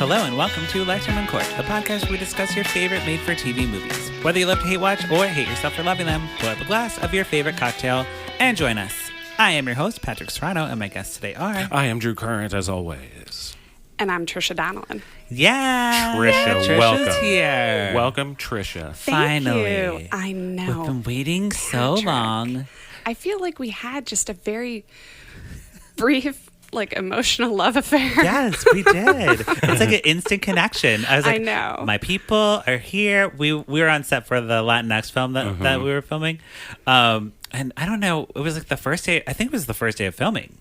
Hello and welcome to Lifetime on Cork, the podcast where we discuss your favorite made-for-TV movies. Whether you love to hate watch or hate yourself for loving them, pull up a glass of your favorite cocktail and join us. I am your host, Patrick Serrano, and my guests today are... I am Drew Current, as always. And I'm Tricia Donelan. Yeah! Tricia, welcome. Here. Welcome, Tricia. Finally. You. I know. We've been waiting so Patrick. long. I feel like we had just a very brief, emotional love affair. Yes, we did. It's like an instant connection. I was like, I know. My people are here. We were on set for the Latinx film that we were filming. And I don't know, it was like the first day, I think it was the first day of filming.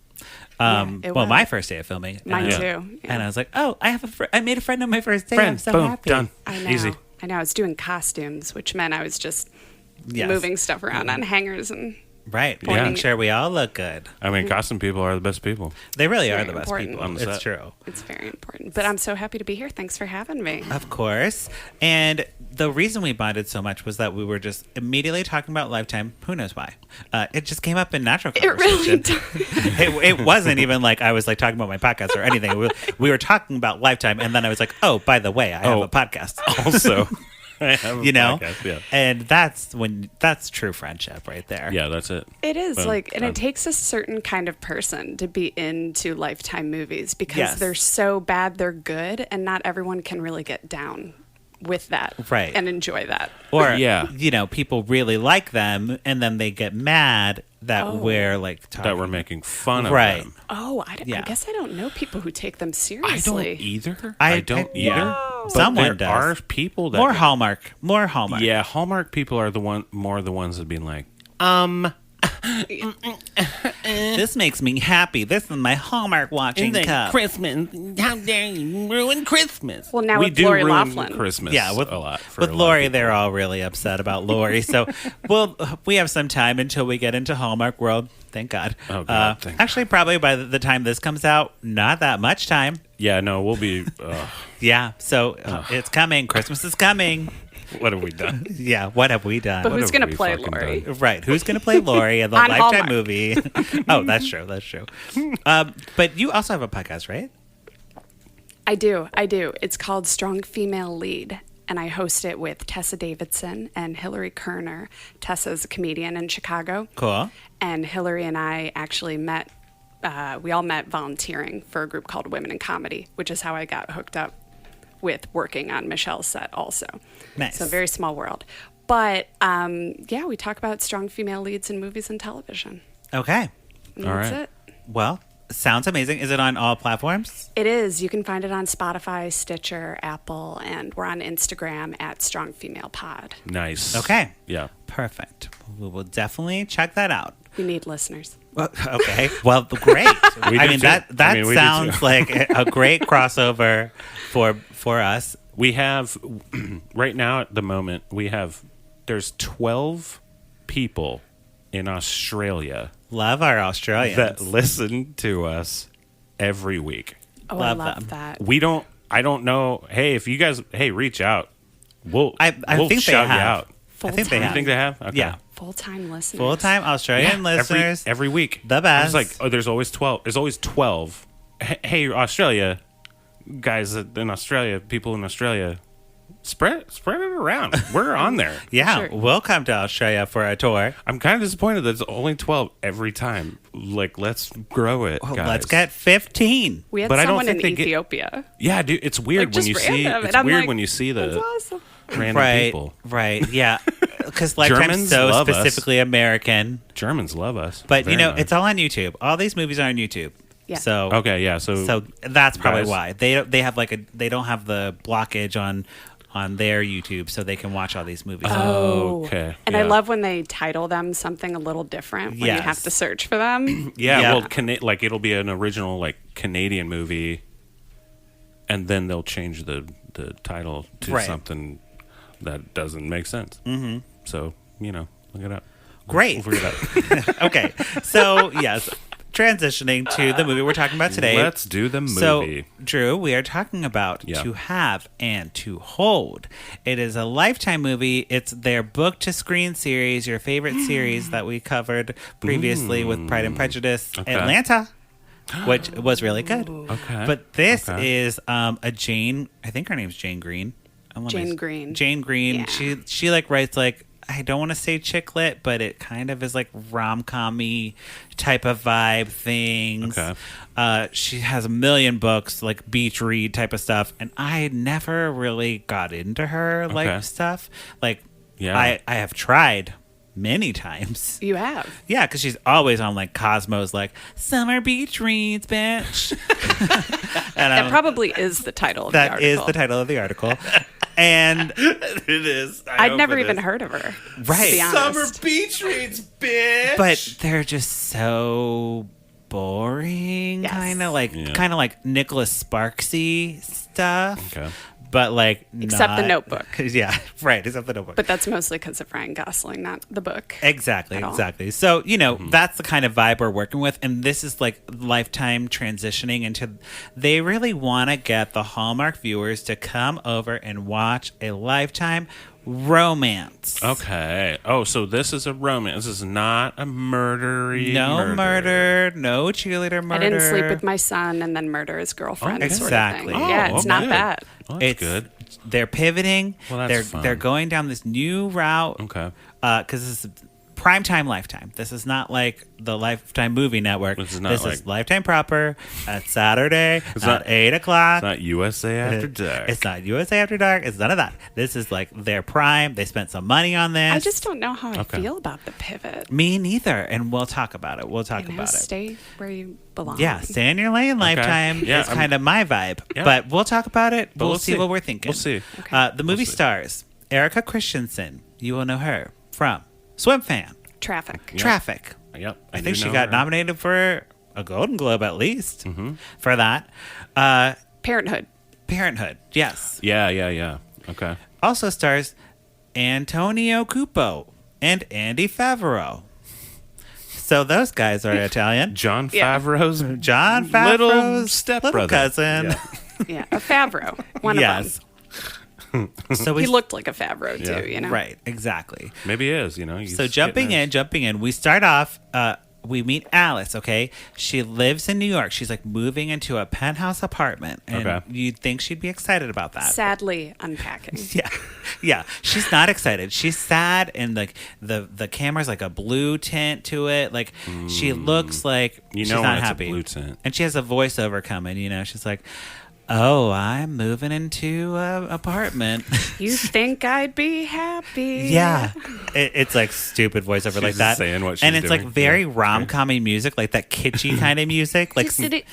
It was. My first day of filming. Mine too. And Yeah. I was like, oh, I made a friend on my first day. Friend, I'm so boom, happy. done. I know. Easy. I know. I was doing costumes, which meant I was just Yes. moving stuff around on hangers and Right. Yeah. Making sure we all look good. I mean, costume people are the best people. They really are Very the best important. people. On the It's set. true. it's very important. But I'm so happy to be here. Thanks for having me. Of course. And the reason we bonded so much was that we were just immediately talking about Lifetime. Who knows why? It just came up in natural It really conversation. It wasn't even like I was like talking about my podcast or anything. We were talking about Lifetime, and then I was like, oh, by the way, I have a podcast. Also, I have a You know? podcast, yeah. And that's true friendship right there. Yeah, that's it. It is Boom, and done. it takes a certain kind of person to be into Lifetime movies because Yes. they're so bad they're good, and not everyone can really get down with that Right. and enjoy that. Or, Yeah. people really like them, and then they get mad that we're like talking. That we're making fun of Right. them. Oh, I Yeah. guess I don't know people who take them I don't seriously. either. I- I don't yeah. either. No. But Someone there does. are people that... More Hallmark. Yeah, Hallmark people are the ones that being like, This makes me happy. This is my Hallmark watching cup. Christmas. How dare you ruin Christmas? Well, now we with do Lori ruin Loughlin. Christmas Yeah, with a lot. For with a lot of Lori, people. they're all really upset about Lori. So, we have some time until we get into Hallmark World. Thank God. Oh, God, thank actually, probably by the time this comes out, not that much time. Yeah, no, we'll be... Yeah, so it's coming. Christmas is coming. what have we done? Yeah, what have we done? But What who's have going we to play fucking Lori? done? Right, who's going to play Lori in the On Lifetime Hallmark. movie? Oh, that's true. That's true. But you also have a podcast, right? I do. It's called Strong Female Lead, and I host it with Tessa Davidson and Hillary Kerner. Tessa's a comedian in Chicago. Cool. And Hillary and I actually met, we all met volunteering for a group called Women in Comedy, which is how I got hooked up with working on Michelle's set also. Nice. So very small world. But we talk about strong female leads in movies and television. Okay. And All that's right. it. Well, sounds amazing. Is it on all platforms? It is. You can find it on Spotify, Stitcher, Apple, and we're on Instagram at Strong Female Pod. Nice. Okay. Yeah. Perfect. We will definitely check that out. We need listeners. Well, okay. Well, great. We I do mean, too. that I mean, we do sounds too. like a great crossover for us. We have, right now at the moment, there's 12 people in Australia Love our Australians. that listen to us every week. Oh, Love I love them. that. I don't know. Hey, if you guys, reach out. We'll I we'll think they shout you have. out. I think they Full-time. You have. think they have? Okay. Yeah. Full-time listeners. Full-time Australian listeners. Every week. The I was best. like, there's always 12. There's always 12. Hey, Australia, guys in Australia, people in Australia, spread it around. We're on there. Yeah, Sure. we'll come to Australia for a tour. I'm kind of disappointed that it's only 12 every time. Like, let's grow it, Well, guys. let's get 15. We had But I don't someone in think they get- Ethiopia. Yeah, dude, it's weird when just you see. random, It's and I'm weird like, when you see That's the awesome. random Right, people. right, yeah. Because Lifetime's Germans so love us. specifically American. Germans love us. But, Very much. it's all on YouTube. All these movies are on YouTube. Yeah. So Okay, yeah. So that's probably Guys. why they have they don't have the blockage on their YouTube, so they can watch all these movies. Oh, okay, And I yeah. love when they title them something a little different when you Yes. have to search for them. Yeah, Yeah. well, it'll be an original Canadian movie, and then they'll change the title to Right. something that doesn't make sense. Mm-hmm. So look it up. Great. We'll figure it out. Okay, so yes, transitioning to the movie we're talking about today. Let's do the movie. So, Drew, we are talking about Yeah. To Have and To Hold. It is a Lifetime movie. It's their book to screen series, your favorite series that we covered previously with Pride and Prejudice. Okay. Atlanta. which was really good. Okay. But this is a Jane. I think her name's Jane Green. Jane Green. Jane Green. Yeah. She like writes like, I don't want to say chick lit, but it kind of is like rom-com-y type of vibe things. Okay. She has a million books, like beach read type of stuff, and I never really got into her like stuff. Like, I have tried many times. You have? Yeah, because she's always on like Cosmo's like summer beach reads, bitch. And That probably is the title of the article. that is the title of the article. And it is. I'd never even heard of her. Right. To be honest. Summer beach reads, bitch. But they're just so boring, Yes. kind of like Nicholas Sparksy stuff. Okay. But like Except The not- Notebook. Yeah, right. Except the Notebook. But that's mostly because of Ryan Gosling, not the book. Exactly, at all. exactly. So, that's the kind of vibe we're working with. And this is like Lifetime transitioning into, they really want to get the Hallmark viewers to come over and watch a Lifetime romance. Okay. Oh, so this is a romance. This is not a murdery. No murder, no cheerleader murder. I didn't sleep with my son and then murder his girlfriend. Okay. Sort of Exactly. thing. Oh, Yeah, it's not good. bad. Well, that's It's good. They're pivoting. Well, that's fun. They're going down this new route. Okay. Because this is primetime Lifetime. This is not like the Lifetime movie network. This is not is like- Lifetime proper at Saturday It's at not- 8 o'clock. It's not USA After Dark. It's not USA After Dark. It's none of that. This is like their prime. They spent some money on this. I just don't know how I Okay. feel about the pivot. Me neither. And we'll talk about it. We'll talk about it. Stay where you belong. Yeah, stay in your lane. Lifetime Yeah, is kind of my vibe. Yeah. But we'll talk about it. But We'll see what we're thinking. We'll see. The movie see. stars Erika Christensen. You will know her from Swim Fan, Traffic. Traffic. Yep. I think do she know got her. nominated for a Golden Globe at least for that. Parenthood. Parenthood. Yes. Yeah. Okay. Also stars Antonio Cupo and Andy Favreau. So those guys are Italian. John Yeah. Favreau's John Favreau's little stepbrother. little cousin. Yeah. Yeah, a Favreau. One Yes. of So them. we He looked like a Favreau Yeah. too, you know? right, exactly. Maybe he is, So jumping in, we start off. We meet Alice. Okay, she lives in New York. She's like moving into a penthouse apartment, and Okay. you'd think she'd be excited about that. Sadly unpacking. Yeah. She's not excited. She's sad, and like the camera's like a blue tint to it. Like she looks like You she's know not when it's a happy. blue tint. And she has a voiceover coming. She's like, "Oh, I'm moving into an apartment." You think I'd be happy? Yeah, it's like stupid voiceover like She's that, saying what and she's it's like doing. very Yeah. rom-com-y music, like that kitschy kind of music, like Just, it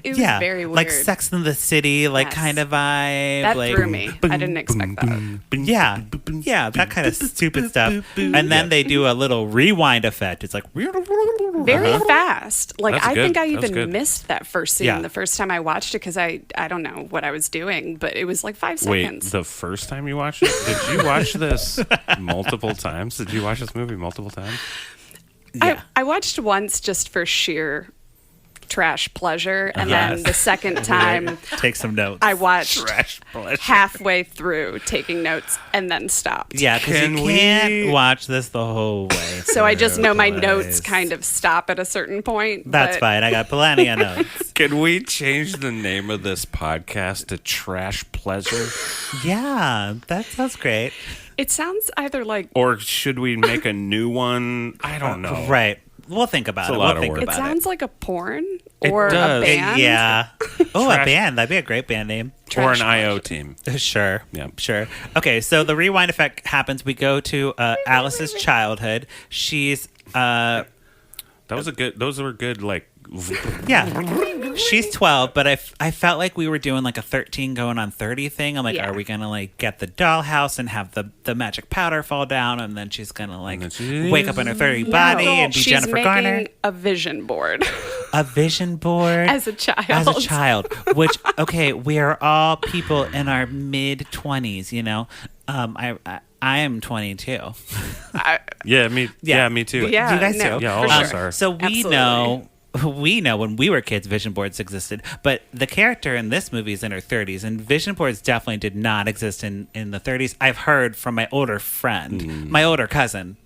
was yeah, very weird. like Sex in the City, like Yes. kind of vibe. That like, threw me. I didn't expect that. Yeah, that kind of stupid stuff. And then they do a little rewind effect. It's like Very fast. Like, That's I think good. I That was even good. missed that first scene Yeah. the first time I watched it because I don't know what I was doing, but it was like 5 Wait, seconds. the first time you watched it? Did you watch this multiple times? Did you watch this movie multiple times? Yeah. I watched once just for sheer trash pleasure, and Yes. then the second time take some notes. I watched Trash pleasure. halfway through taking notes and then stopped. Yeah, because Can you we- can't watch this the whole way. So I just know my Please. notes kind of stop at a certain point. That's but fine. I got plenty of notes. Can we change the name of this podcast to Trash Pleasure? Yeah, that sounds great. It sounds either like Or should we make a new one? I don't know. Right. We'll think about It's a it. lot We'll of think work. it about sounds like a porn It or does. a band. Yeah. Oh, a Trash- band. That'd be a great band name. Or Trash an IO team. Sure. Yeah. Sure. Okay, so the rewind effect happens. We go to Alice's childhood. She's Those were good, like, yeah. She's 12, but I felt like we were doing like a 13 going on 30 thing. I'm like, Yeah. are we gonna like get the dollhouse and have the magic powder fall down, and then she's gonna like And then she- wake up in her 30 body No, and be she's Jennifer making Garner? a vision board A vision board as a child. As a child, which okay, we are all people in our mid 20s. I am 22. yeah, me too. Yeah, Do you guys no, too? Yeah, all for of us sure. are. So we know when we were kids, vision boards existed. But the character in this movie is in her 30s, and vision boards definitely did not exist in the 30s. I've heard from my older friend, my older cousin,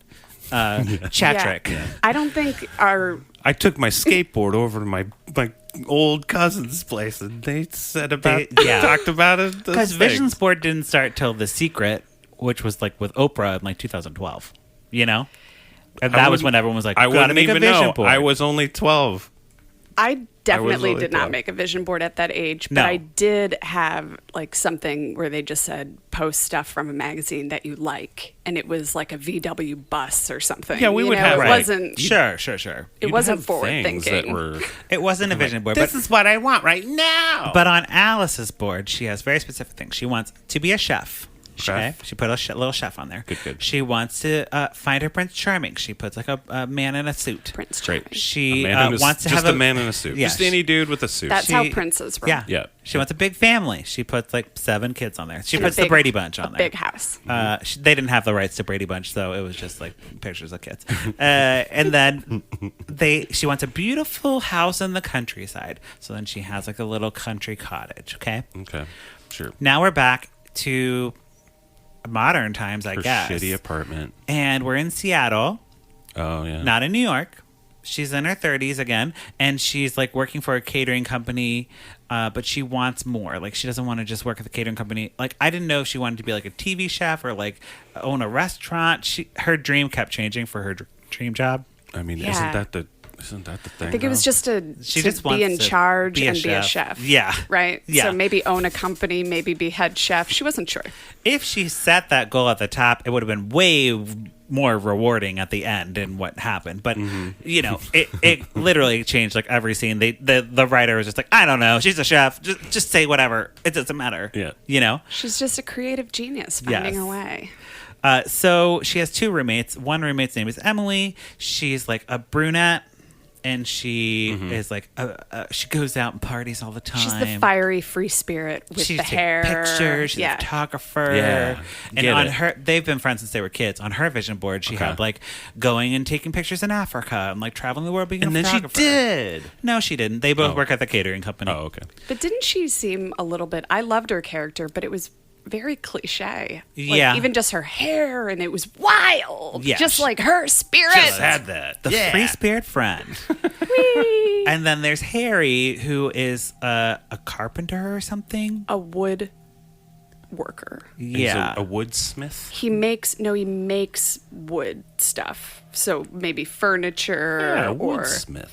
Chatrick. I don't think our I took my skateboard over to my old cousin's place, and they said about yeah. talked about it. Because Visions Board didn't start till The Secret, which was like with Oprah in like 2012. You know, and that was when everyone was like, I "Gotta wouldn't make a even vision know. board." I was only 12. I definitely only did not 12. make a vision board at that age, but No. I did have like something where they just said post stuff from a magazine that you like, and it was like a VW bus or something. Yeah, we you would know? have, It right. wasn't. Sure. It You'd wasn't have forward things thinking. That were, It wasn't a vision board. this But, is what I want right now. but on Alice's board, she has very specific things. She wants to be a chef. Okay, Chef. she put a little chef on there. Good. She wants to find her Prince Charming. She puts like a man in a suit. Prince Great. Charming. She A man in a- wants to just have a man in a suit. Yeah, Just any dude with a suit. That's She- how princes were. Yeah. Yeah. She wants a big family. She puts like 7 kids on there. She And a puts the big- Brady Bunch on a there. big house. They didn't have the rights to Brady Bunch, so it was just like pictures of kids. And then she wants a beautiful house in the countryside. So then she has like a little country cottage. Okay. Okay, sure. Now we're back to modern times, I Her guess. shitty apartment. And we're in Seattle, Oh yeah. not in New York. She's in her 30s again, and she's like working for a catering company, but she wants more. Like, she doesn't want to just work at the catering company. Like, I didn't know if she wanted to be like a TV chef or like own a restaurant. Her dream kept changing for her dream job. I mean, Yeah. isn't that the thing? I think it was just She to just be wants in to charge be a and be a chef. chef. Yeah. Right? Yeah. So maybe own a company, maybe be head chef. She wasn't sure. If she set that goal at the top, it would have been way more rewarding at the end and what happened. But, you know, it literally changed like every scene. The writer was just like, I don't know. She's a chef. Just say whatever. It doesn't matter. Yeah. You know? She's just a creative genius finding Yes. her way. So she has 2 roommates. One roommate's name is Emily. She's like a brunette. And she is like, she goes out and parties all the time. She's the fiery free spirit with She the takes hair. pictures. She's a photographer. Yeah, And get on it. her, they've been friends since they were kids. On her vision board, she Okay. had like going and taking pictures in Africa and like traveling the world being And a then she photographer. did. No, she didn't. They both Oh. work at the catering company. Oh, okay. But didn't she seem a little bit? I loved her character, but it was very cliche. Like, Yeah. even just her hair, and it was wild. Yeah. Just like her spirit. Just had that. The free spirit friend. And then there's Harry, who is a carpenter or something. A wood worker. He's Yeah. a woodsmith. He makes wood stuff. So maybe furniture Yeah, a or woodsmith.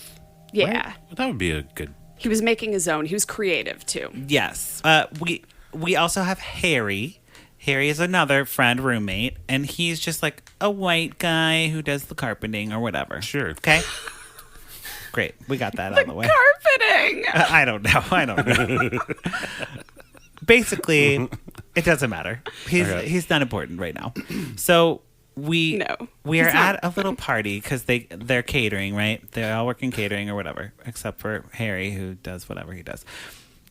yeah. That would be a good. He was making his own. He was creative too. Yes. We also have Harry. Harry is another friend, roommate, and he's just like a white guy who does the carpeting or whatever. Sure. Okay. Great. We got that out of the way. Carpeting. I don't know. Basically, it doesn't matter. He's not important right now. So we No, we are he's not. at a little party because they're catering, right? They're all working catering or whatever, except for Harry, who does whatever he does.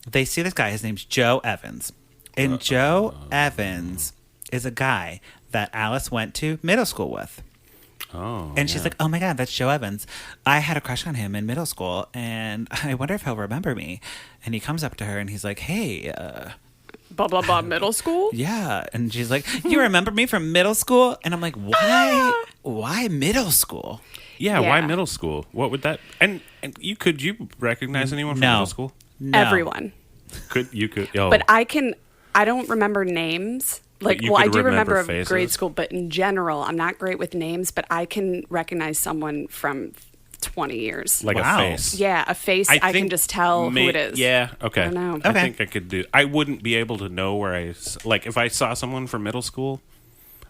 They see this guy. His name's Joe Evans, and Joe Evans is a guy that Alice went to middle school with. Oh. And she's yeah. like, oh my God, that's Joe Evans. I had a crush on him in middle school, and I wonder if he'll remember me. And he comes up to her, and he's like, hey, Blah blah blah. Middle school. yeah. And she's like, you remember me from middle school? And I'm like, why middle school? Yeah, Yeah. why middle school? What would that? And you recognize anyone from No. middle school? No. Everyone. Could. Oh, But I don't remember names. Like, you well, I could do remember remember of faces. grade school, but in general, I'm not great with names, but I can recognize someone from 20 years. like Wow. a face. Yeah, a face, I can think just tell who it is. Yeah, okay. I don't know. I Okay. think I could do. I wouldn't be able to know where like if I saw someone from middle school,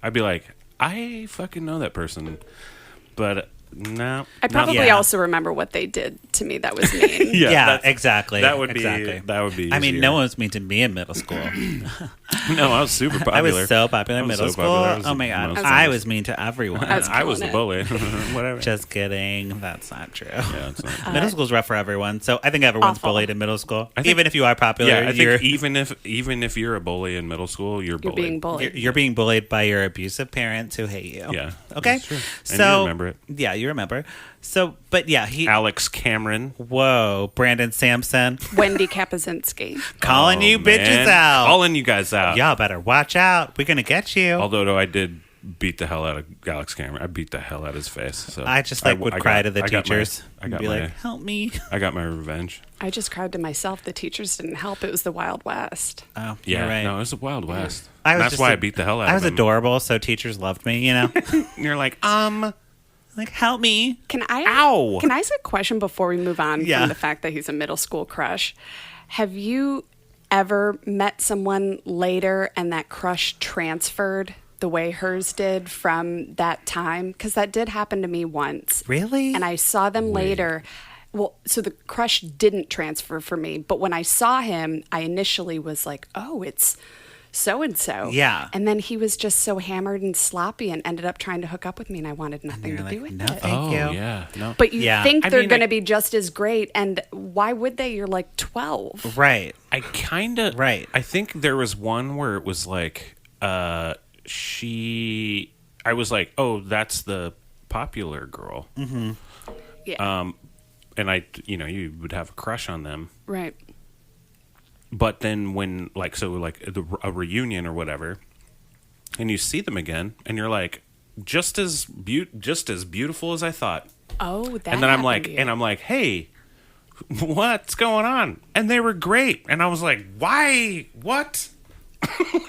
I'd be like, I fucking know that person, but no. I probably Yeah. also remember what they did to me that was mean. Yeah, that's- exactly. That would exactly. be. That would be. I mean, easier. no one was mean to me in middle school. No, I was super popular. I was so popular in I was middle so school. popular. I was Oh my the God. most I famous. was mean to everyone. I was the killing bully. Whatever. Just kidding. That's not true. yeah, it's not. Middle school's rough for everyone, so I think everyone's Awful. bullied in middle school. think- Even if you are popular, Yeah, I you're, think even if you're a bully in middle school, you're You're bullied. being bullied. you're being bullied by your abusive parents who hate you. Yeah. Okay. that's true. And So you remember it. Yeah, you remember. So, but yeah, Alex Cameron. Whoa, Brandon Sampson Wendy Kapazinski. calling Oh, you bitches man. out. Calling you guys out. Y'all better watch out. We're gonna get you. Although I did beat the hell out of Alex Cameron. I beat the hell out of his face. So I just would cry to the teachers. I got be my, like, help me. I got my revenge. I just cried to myself. The teachers didn't help. It was the Wild West. Oh, Yeah, you're right. no, it was the Wild West. That's why I beat the hell out of I was him. adorable, so teachers loved me, you know? And you're like, like, help me. Can I ask a question before we move on Yeah. from the fact that he's a middle school crush? Have you ever met someone later and that crush transferred the way hers did from that time? Because that did happen to me once. Really? And I saw them later. Well, so the crush didn't transfer for me, but when I saw him, I initially was like, oh, it's so-and-so. Yeah. And then he was just so hammered and sloppy and ended up trying to hook up with me, and I wanted nothing to do with no, it. thank you. Oh, yeah. No. But you Yeah. think I they're mean, going to be just as great, and why would they? You're like 12. Right. I kind of... Right. I think there was one where it was like, I was like, oh, that's the popular girl. Mm-hmm. Yeah. And you would have a crush on them. Right. But then when, a reunion or whatever, and you see them again, and you're like, just as beautiful as I thought. Oh, that. And then I'm happened to you. like, hey, what's going on? And they were great. And I was like, why? What?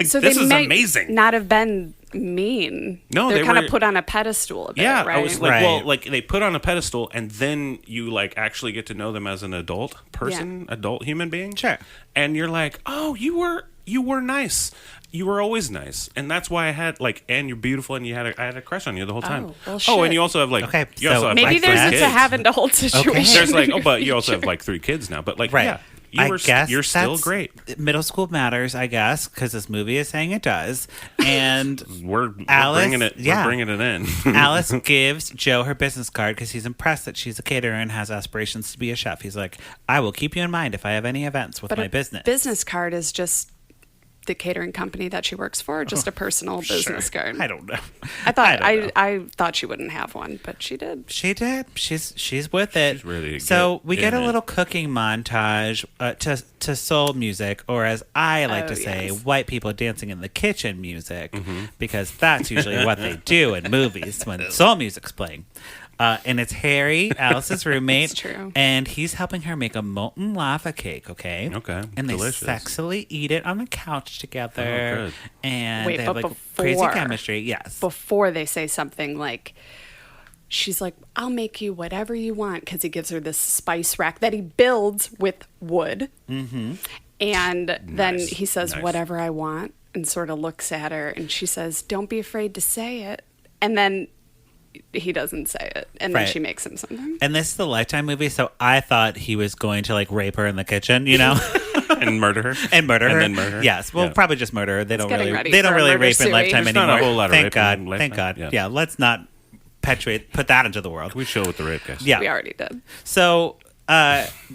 So this they is may amazing. not have been mean. No, they're they kind were- of put on a pedestal a bit, Yeah, right? I was like, Right. well, like they put on a pedestal, and then you like actually get to know them as an adult person, adult human being. Sure. And you're like, oh, you were nice. You were always nice, and that's why I had and you're beautiful, and I had a crush on you the whole time. well, Oh, shit. and you also have Okay, you also so have Maybe like there's three a kids. to have and to hold situation. There's in but you your also have future. like 3 kids now. But Right. yeah, I guess you're still that's- great. Middle school matters, I guess, because this movie is saying it does. And We're Alice, bringing it. yeah. We're bringing it in. Alice gives Joe her business card because he's impressed that she's a caterer and has aspirations to be a chef. He's like, I will keep you in mind if I have any events with But my a business. business card is just the catering company that she works for, or just a personal business card. I don't know. I thought don't know. I thought she wouldn't have one, but she did. She did. She's with it. She's really so good we get in a it. little cooking montage to soul music, or as I like Oh, to say, yes. white people dancing in the kitchen music, Mm-hmm. because that's usually what they do in movies when soul music's playing. And it's Harry, Alice's roommate, It's true. and he's helping her make a molten lava cake. Okay. Okay, And delicious. they sexily eat it on the couch together, good. and Wait, they have but like crazy before- chemistry. Yes. Before they say something like, she's like, I'll make you whatever you want, because he gives her this spice rack that he builds with wood. Mm-hmm. And then Nice, he says, nice. whatever I want, and sort of looks at her, and she says, don't be afraid to say it. And then he doesn't say it, and then Right. she makes him something. And this is the Lifetime movie, so I thought he was going to like rape her in the kitchen, you know, and murder her. and murder her. And then murder her. Yes, well, Yeah. probably just murder her. They don't getting really, ready they don't for a really murder rape in suite. Lifetime There's not anymore. a whole lot of Thank rape God, in thank God. Lifetime, Yeah. Let's not put that into the world. We show with the rape guys. Yeah. We already did. So.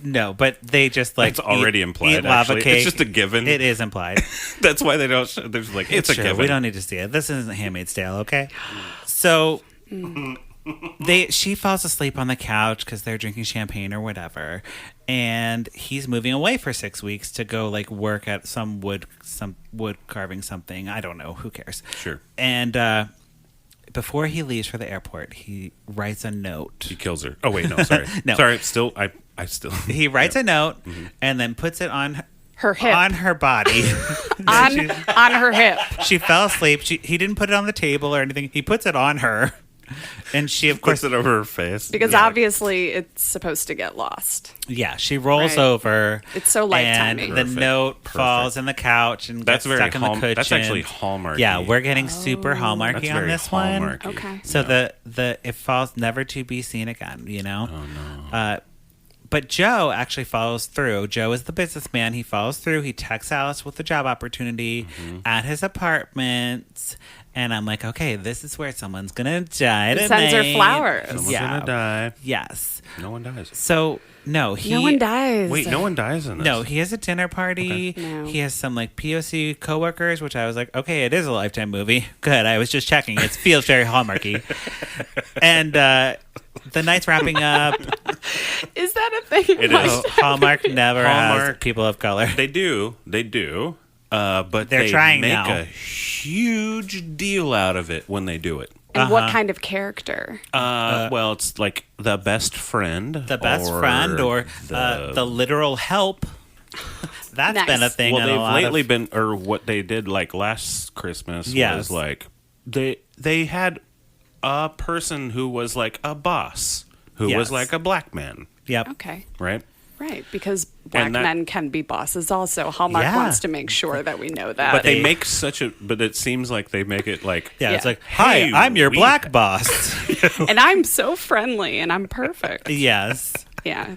No, but they just like It's already implied, Eat lava actually. cake. It's just a given. It is implied. That's why they don't. There's like it's a Sure, given. we don't need to see it. This isn't Handmaid's Tale, okay? So she falls asleep on the couch because they're drinking champagne or whatever, and he's moving away for 6 weeks to go like work at some wood carving something. I don't know. Who cares? Sure. And before he leaves for the airport, he writes a note. He kills her. Oh wait, no, sorry. No. Sorry. Still, I still. He writes a note and then puts it on Her hip. on her body. on her hip. She fell asleep. He didn't put it on the table or anything. He puts it on her. And she, of course, puts it over her face Because Yeah. obviously it's supposed to get lost. yeah, she rolls Right. over. It's so Lifetimey. And the Perfect. note Perfect. falls in the couch and That's gets very stuck in the Hallmark. cushion. That's actually Hallmark. Yeah, we're getting super Hallmarky That's on very this one. Hallmarky. Okay. So Yeah. the it falls never to be seen again, you know? Oh no. But Joe actually follows through. Joe is the businessman. He follows through. He texts Alice with the job opportunity at his apartment. And I'm like, okay, this is where someone's going to die He tonight. sends her flowers. Someone's yeah. gonna die. Yes. No one dies. So, no. No one dies. Wait, no one dies in this. No, he has a dinner party. Okay. No. He has some like POC coworkers, which I was like, okay, it is a Lifetime movie. Good. I was just checking. It feels very Hallmarky. And the night's wrapping up. Is that a thing? It is. Hallmark never has Hallmark. people of color. They do. but They're they trying make now. a huge deal out of it when they do it. And what kind of character? Well, it's like the best friend. The best friend or the literal help. That's Nice. been a thing. Well, in a they've lot lately of, been, or what they did like last Christmas Yes. was like they had a person who was like a boss, who Yes. was like a black man, Yep. Okay. right? Right, because black And that- men can be bosses also. Hallmark Yeah. wants to make sure that we know that. But they make such a, but it seems like they make it like, Yeah, it's Yeah. like, hi, Hey, I'm your we- black boss. and I'm so friendly and I'm perfect. Yes. Yeah.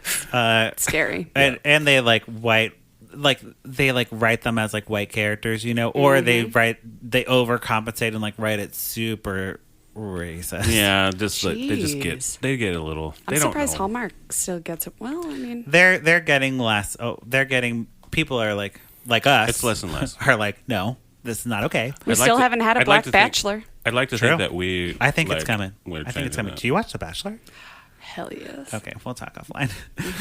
It's scary. And they like white, like they like write them as like white characters, you know, or they overcompensate and like write it super racist. yeah, just like, Jeez. they get a little. I'm They don't surprised know. Hallmark still gets it. Well, I mean, They're getting less. Oh, they're getting people are like us. It's less and less. Are like, no, this is not okay. we I'd like still to- haven't had a I'd black like to think- bachelor. I'd like to True. think that we. I think it's like, coming. we're I think it's changing coming. that. Do you watch The Bachelor? Hell yes. Okay, we'll talk offline.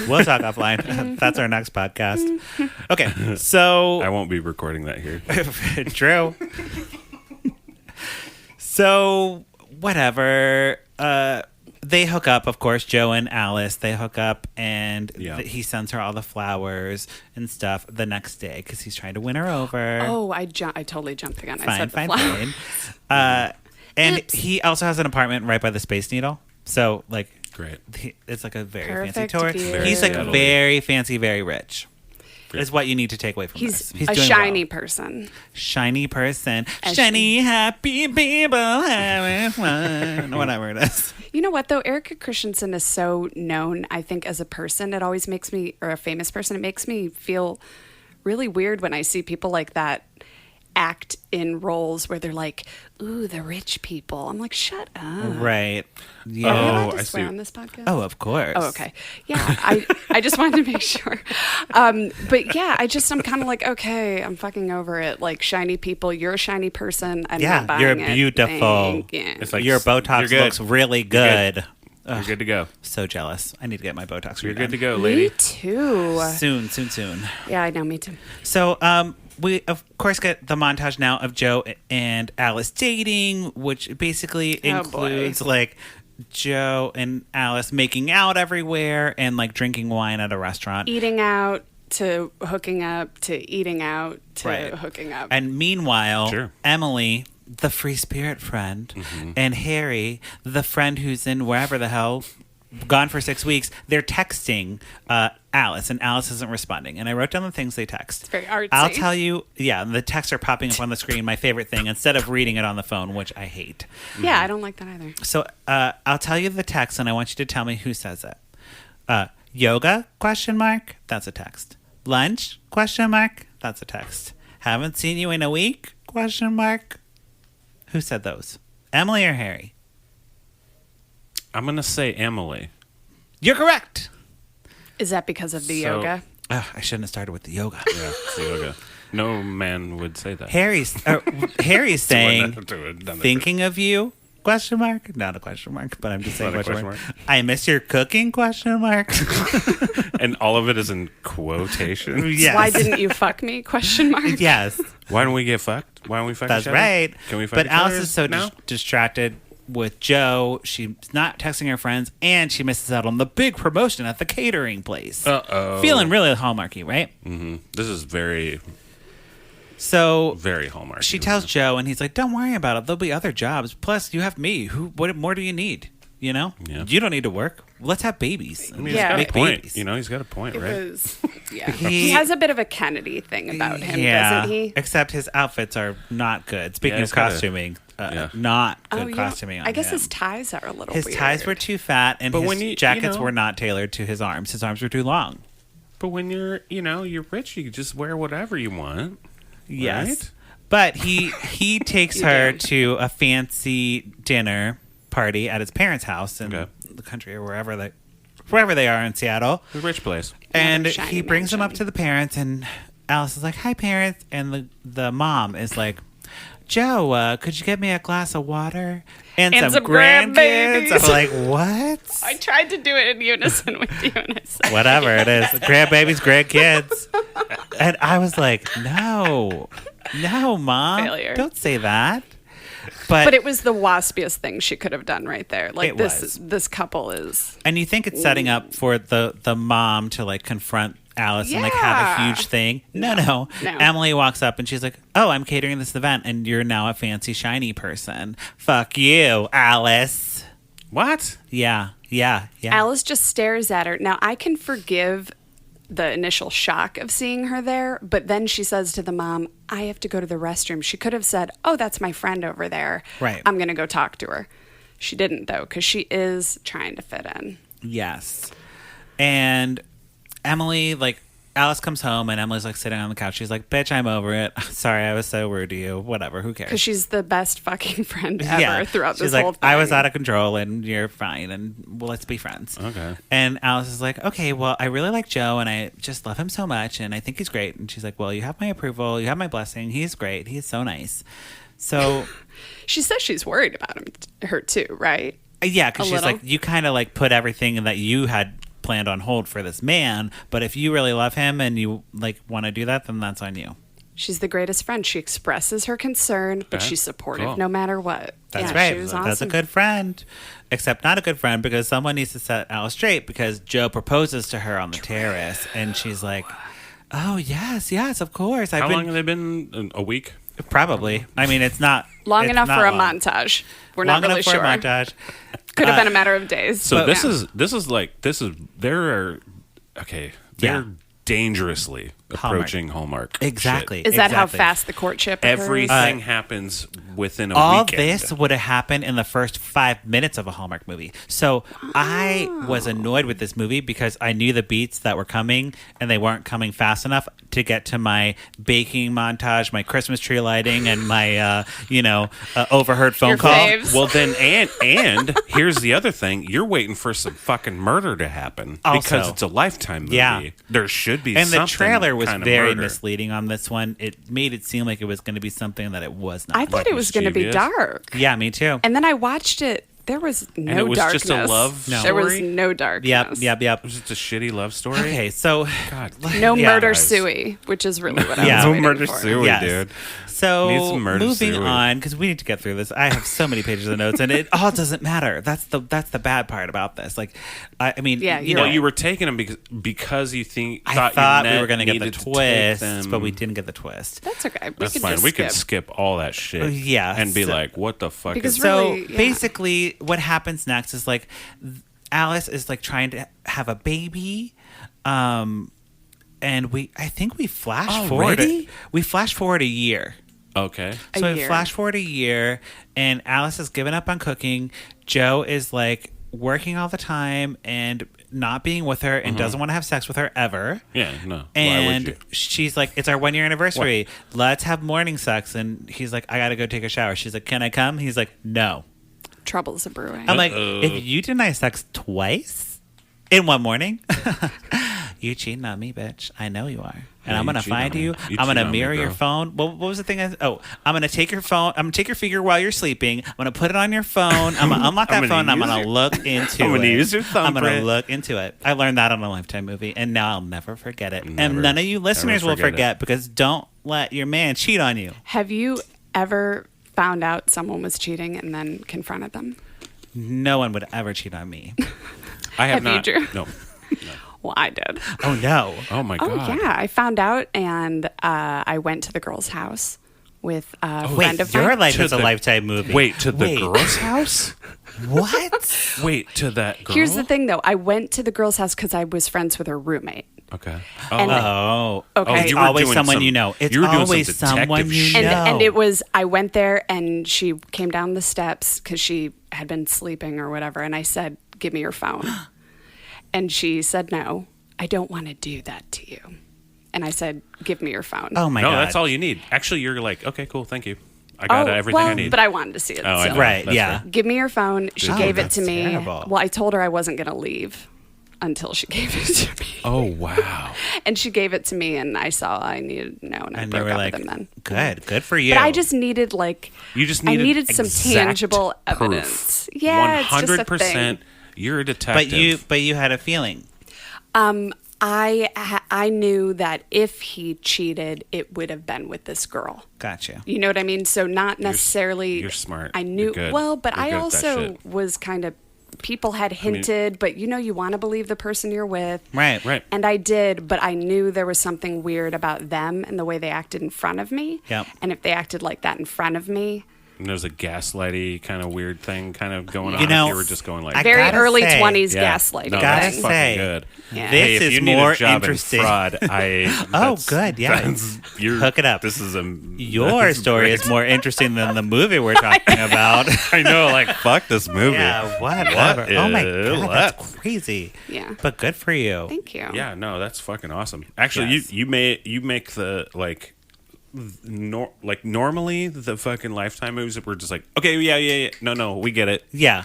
We'll talk offline. That's our next podcast. Okay, so I won't be recording that here. True. So whatever. They hook up, of course. Joe and Alice. They hook up, and Yeah. he sends her all the flowers and stuff the next day because he's trying to win her over. Oh, I totally jumped the gun. I fine, said fine, the flower. fine. And Oops. he also has an apartment right by the Space Needle. So like, Great. it's like a very Perfect fancy tour. view. He's like Very very fancy, very rich. Great. Is what you need to take away from He's this. a doing shiny well. person. Shiny person. As Shiny, happy people having fun. Whatever it is. You know what though? Erika Christensen is so known, I think, as a person. It always makes me, or a famous person, it makes me feel really weird when I see people like that act in roles where they're like, ooh, the rich people. I'm like, shut up. Right. Are we Yeah. allowed Oh, to I swear see. on this podcast? Oh, of course. Oh, okay. Yeah, I just wanted to make sure. But yeah, I'm kind of like, okay, I'm fucking over it. Like, shiny people, you're a shiny person. I'm Yeah, not buying you're it. beautiful. Thank you. It's like Your Botox you're good. looks really good. You're good to go. So jealous. I need to get my Botox. You're redone. good to go, Me lady. too. Soon. Yeah, I know, me too. So, we of course get the montage now of Joe and Alice dating, which basically Oh, boy. includes like Joe and Alice making out everywhere and like drinking wine at a restaurant. Eating out to hooking up to eating out to Right. hooking up. And meanwhile, Sure. Emily, the free spirit friend, Mm-hmm. and Harry, the friend who's in wherever the hell, gone for 6 weeks, they're texting Alice, and Alice isn't responding. And I wrote down the things they text. It's very artsy. I'll tell you, yeah, the texts are popping up on the screen, my favorite thing, instead of reading it on the phone, which I hate. Yeah, I don't like that either. So I'll tell you the text, and I want you to tell me who says it. Yoga, question mark? That's a text. Lunch, question mark? That's a text. Haven't seen you in a week, question mark? Who said those? Emily or Harry? I'm gonna say Emily. You're correct. Is that because of the So- yoga? Ugh, I shouldn't have started with the yoga. Yeah, it's the yoga. No man would say that. Harry's Wouldn't saying, have done that. thinking of you, question mark? Not a question mark, but I'm just saying Not a question question mark. I miss your cooking, question mark? And all of it is in quotation. Yes. Why didn't you fuck me? Question mark. Yes. Why don't we get fucked? Why don't we fuck That's each other? right. Can we fuck But each Alice other is so now? distracted with Joe. She's not texting her friends, and she misses out on the big promotion at the catering place. Uh-oh. Feeling really Hallmarky, right? This is very, So very Hallmark. she tells Joe, and he's like, "Don't worry about it. There'll be other jobs. Plus, you have me. What more do you need? You know, Yeah. You don't need to work. Let's have babies. I mean, Yeah. he's got a Make point. babies. You know, he's got a point, It right? was, yeah. He- He has a bit of a Kennedy thing about him, doesn't he? Except his outfits are not good. Speaking Yeah, of he's got a- costuming, yeah. not good yeah. costuming on I guess him. his ties are a little His weird. ties were too fat, and But his when you jackets know- were not tailored to his arms. His arms were too long. But when you're rich, you can just wear whatever you want. Yes. Right? But he takes You her do. to a fancy dinner party at his parents' house in Okay. the country or wherever they are in Seattle. The rich place. And Another shiny he brings them up mansion. to the parents, and Alice is like, "Hi, parents," and the mom is like, Joe, could you get me a glass of water and And some some grandkids? grandbabies." I'm like, what? I tried to do it in unison with you, and I said, Whatever it is, grandbabies, grandkids. And I was like, no, Mom, Failure. don't say that. but it was the waspiest thing she could have done right there. Like It this, was. this couple is. And you think it's setting up for the mom to like confront Alice and like have a Yeah. huge thing. No. Emily walks up and she's like, oh, I'm catering this event and you're now a fancy shiny person. Fuck you, Alice. What? Yeah. Alice just stares at her. Now, I can forgive the initial shock of seeing her there, but then she says to the mom, I have to go to the restroom. She could have said, oh, that's my friend over there. Right. I'm going to go talk to her. She didn't, though, because she is trying to fit in. Yes. And Emily, like, Alice comes home and Emily's like sitting on the couch. She's like, bitch, I'm over it. Sorry, I was so rude to you. Whatever, who cares? Because she's the best fucking friend ever throughout She's this like, whole thing. I was out of control and you're fine and well, let's be friends. Okay. And Alice is like, okay, well, I really like Joe and I just love him so much and I think he's great. And she's like, well, you have my approval. You have my blessing. He's great. He's so nice. So She says she's worried about her too, right? yeah, because A she's little. like, you kind of like put everything that you had planned on hold for this man. But if you really love him and you like want to do that, then that's on you. She's the greatest friend. She expresses her concern, but Okay, she's supportive cool. no matter what. That's Yeah, right. She was That's a awesome. good friend. Except not a good friend because someone needs to set Alice straight because Joe proposes to her on the terrace and she's like, oh, yes, of course. How long have they been? A week? Probably. I mean, it's not Long it's enough not for a long. montage. We're Long not really enough for sure. a montage. Could have been a matter of days. So but this yeah. is they're Yeah. dangerously approaching Hallmark. Exactly. shit. Is that how exactly. fast the courtship occurs? Everything happens within a All weekend. this would have happened in the first 5 minutes of a Hallmark movie. So I was annoyed with this movie because I knew the beats that were coming and they weren't coming fast enough to get to my baking montage, my Christmas tree lighting, and my overheard phone Your call. faves. Well, then, and here's the other thing: you're waiting for some fucking murder to happen because Also. it's a Lifetime movie. Yeah. There should be, And the something trailer was kind of very murder. misleading on this one. It made it seem like it was going to be something that it was not. I thought Like it was going to be mischievous. dark. Yeah, me too. And then I watched it. There was no And it was darkness. just a love There was story? no darkness. Yep. It was just a shitty love story. Okay, so God, No Yeah. murder Guys. suey, which is really what I Yeah. was No waiting murder for. suey. yes. dude. So Need some murder moving suey. on because we need to get through this. I have so many pages of notes, and it all doesn't matter. That's the bad part about this. Like, I mean, Yeah, you you're know, right. You were taking them because you I thought we your were going to get the needed to take twist, them. but we didn't get the twist. That's okay. We That's could fine. just We skip. can skip all that shit. Yeah, and be so- like, "What the fuck?" Because is So really, yeah. basically, what happens next is like Alice is like trying to have a baby, and I think we flash forward. Already? We flash forward a year. okay? A So we year. flash forward a year, and Alice has given up on cooking. Joe is like working all the time and not being with her and doesn't want to have sex with her ever. Yeah, no. Why And would you? she's like, it's our 1 year anniversary. Let's have morning sex. And he's like, I got to go take a shower. She's like, can I come? He's like, no. Troubles are brewing. I'm like, if you deny sex twice in one morning, you cheating on me, bitch. I know you are. And Yeah, I'm you going to cheat on find me. you. You I'm cheat going to on me, mirror your bro. phone. What was the thing? I'm going to take your phone. I'm going to take your figure while you're sleeping. I'm going to put it on your phone. I'm going to unlock that I'm phone. gonna I'm use going to your- look into it. I'm gonna use your I'm going to thumbprint. look into it. I learned that on a Lifetime movie, and now I'll never forget it. Never. And none of you listeners will forget it. forget because don't let your man cheat on you. Have you ever found out someone was cheating and then confronted them? No one would ever cheat on me. I have Have you, not. Drew? No. Well, I did. Oh, no. Oh my Oh, god. yeah. I found out and I went to the girl's house with a friend Wait, of your mine. life To is a the- Lifetime movie. Wait, to the Wait. girl's house? What? Wait, to that girl? Here's the thing, though. I went to the girl's house because I was friends with her roommate. Okay. And- Oh, Okay. It's you were always doing someone some- you know. It's you were doing some always someone detective you shit. know. And it was, I went there and she came down the steps because she had been sleeping or whatever. And I said, give me your phone. And she said, no, I don't want to do that to you. And I said, give me your phone. Oh my no, god, that's all you need. Actually, you're like, okay, cool, thank you. I got everything well, I need. but I wanted to see it. Oh, I so. know. Right? That's Yeah. fair. Give me your phone. She Oh, gave it that's to me. terrible. Well, I told her I wasn't going to leave. until she gave it to me. Oh, wow. And she gave it to me, and I saw I needed to know, and I And you broke were up like, with him then. good for you. But I just needed You just I needed needed some exact tangible proof. evidence. Yeah, it's just a 100%. thing. You're a detective. But you had a feeling. I knew that if he cheated, it would have been with this girl. Gotcha. You know what I mean? So not necessarily. You're smart. I knew You're good. well, but You're I good at that also shit. was kind of. People had hinted, but you want to believe the person you're with. Right. Right. And I did, but I knew there was something weird about them and the way they acted in front of me. Yep. And if they acted like that in front of me. And there's a gaslighty kind of weird thing kind of going on. You know, if you were just going like, I Very gotta early say- 20s yeah, gaslighting. no, Gotta that's thing. say, fucking good. Yeah. This Hey, if is you need more a job interesting. in fraud, Good, yeah. Hook it up. This is Your that's story great. is more interesting than the movie we're talking about. I know, like, fuck this movie. Yeah, whatever. Oh my is god, that's crazy. Yeah. But good for you. Thank you. Yeah, no, that's fucking awesome. Actually, Yes. you make the like, normally the fucking Lifetime movies that we're just like, okay, yeah, no, we get it, Yeah.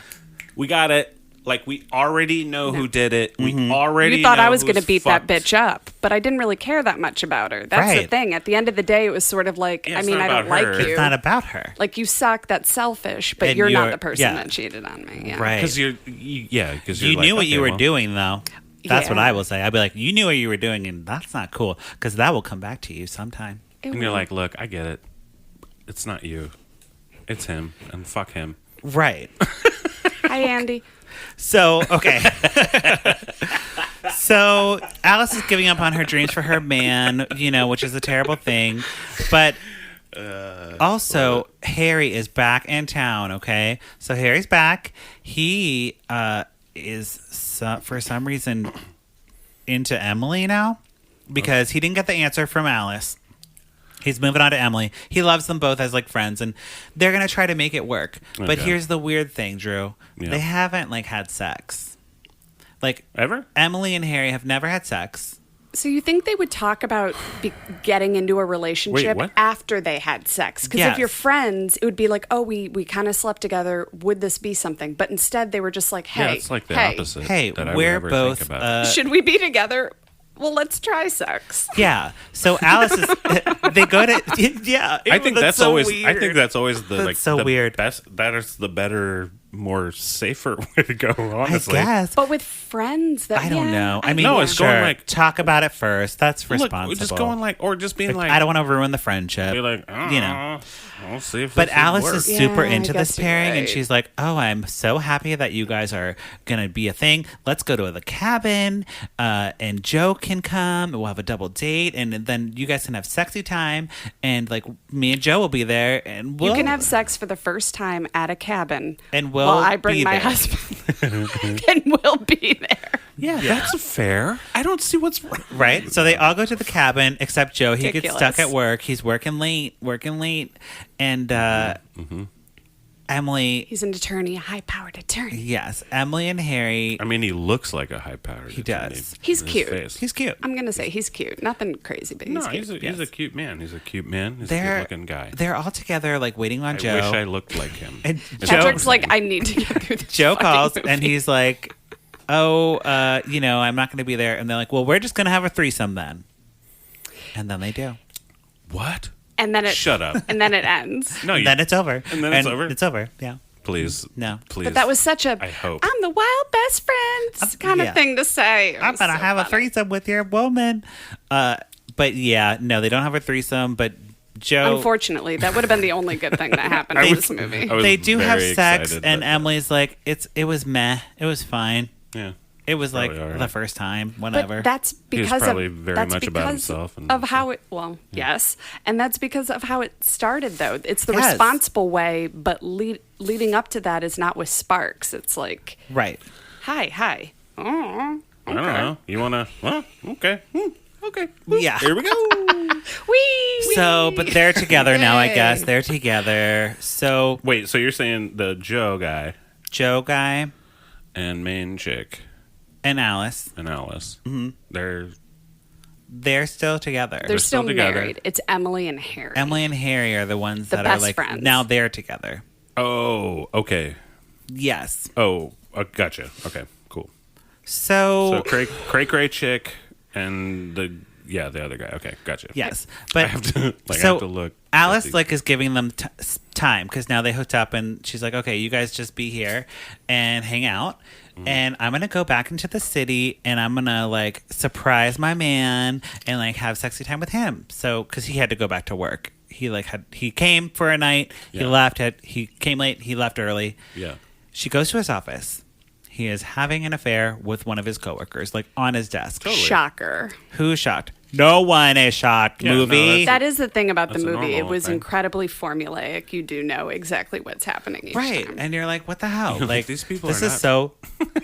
we got it. Like, we already know who did it. Mm-hmm. We already You thought know I was going to who's beat fucked. that bitch up, but I didn't really care that much about her. That's the Right. thing. At the end of the day, it was sort of like, Yeah, I it's mean, not I don't about like her. you. It's not about her. Like, you suck, that's selfish, but And you're not you're- the person yeah. that cheated on me. Yeah. Right. Because you're You like, knew what okay, you were well, doing, though. That's what Yeah. I will say. I'd be like, you knew what you were doing, and that's not cool, because that will come back to you sometime. It and you're will. like, look, I get it. It's not you. It's him, and fuck him. Right. Hi, Andy. So, okay. So, Alice is giving up on her dreams for her man, which is a terrible thing. But also, Harry is back in town, okay? So, Harry's back. He for some reason, into Emily now because he didn't get the answer from Alice. He's moving on to Emily. He loves them both as like friends, and they're gonna try to make it work. But Okay. here's the weird thing, Drew. Yeah. They haven't had sex. Like Ever? Emily and Harry have never had sex. So you think they would talk about getting into a relationship what? after they had sex? Because Yes. if you're friends, it would be like, oh, we kind of slept together. Would this be something? But instead, they were just like, hey, Yeah, it's like the hey, opposite. Hey, that I we're would ever both. think about. should we be together? Well, let's try sex. Yeah. So Alice is. They go to. Yeah. I think that's so always. Weird. I think that's always the That's so the weird. Best. That is the better, more safer way to go. Honestly, I guess. But with friends, that I don't know. I mean, No, it's sure, going like- talk about it first. That's Look, responsible. just going or just being like, I don't want to ruin the friendship. be like, you know. We'll see if. But this Alice work. is super Yeah, into I this guess you're pairing, and right. she's like, "Oh, I'm so happy that you guys are gonna be a thing. Let's go to the cabin, and Joe can come. And we'll have a double date, and then you guys can have sexy time, and me and Joe will be there, and You can have sex for the first time at a cabin, And we'll while I bring be my there. husband, and we'll be there. Yeah, that's fair. I don't see what's wrong. right." So they all go to the cabin except Joe. He gets Ridiculous. stuck at work. He's working late, and Emily. He's an attorney, a high-powered attorney. Yes, Emily and Harry. I mean, he looks like a high-powered. He does. He's cute. He's cute. I'm gonna say he's cute. Nothing crazy, but he's No, cute. he's a cute man. He's a cute man. He's a They're good-looking guy. They're all together, waiting on I Joe. wish I looked like him. And It's Patrick's all- like, I need to get through this. Joe fucking calls movie. and he's like, "Oh, I'm not going to be there." And they're like, "Well, we're just going to have a threesome then." And then they do. What? and then it Shut up. and then it ends. No, you, Then it's over. And then it's over? It's over. Yeah. please. No. Please. But that was such a I hope. I'm the wild best friends kind yeah. of thing to say. It I'm was gonna so have a funny. threesome with your woman. But yeah, no, they don't have a threesome. But Joe, Unfortunately, that would have been the only good thing that happened in this movie. I was they do have very sex, excited and that- Emily's like, it was meh. It was fine. Yeah. It was like Probably all right. the first time, whatever. But that's because probably of very that's much about because himself and of how stuff. it. Well, yes, and that's because of how it started. Though it's the Yes. responsible way, but leading up to that is not with sparks. It's like, right. hi. Oh, I don't know. You want to? Well, okay. Okay. Yeah. Here we go. wee. So, but they're together now, I Yay. guess. They're together. So, Wait, so you're saying the Joe guy Joe guy and main chick and Alice, and Alice, they're still together. They're still still together. married. It's Emily and Harry. Emily and Harry are the ones The that are best like, friends. now they're together. oh, okay. Yes. Oh, gotcha. Okay, cool. So cray chick and the other guy. Okay, gotcha. Yes, I but have to I so have to look. Alice like is giving them time because now they hooked up, and she's like, okay, you guys just be here and hang out. And I'm gonna go back into the city, and I'm gonna like surprise my man and like have sexy time with him. So, because he had to go back to work, he came for a night, he left. He came late, he left early. Yeah. She goes to his office. He is having an affair with one of his coworkers, like on his desk. Totally. Shocker. Who's shocked? No one is shocked. Yeah, no, movie. That is the thing about the That's a movie. It normal was thing. incredibly formulaic. You do know exactly what's happening each Right, time. and you're like, what the hell? You're like, Like these people This are is not- so,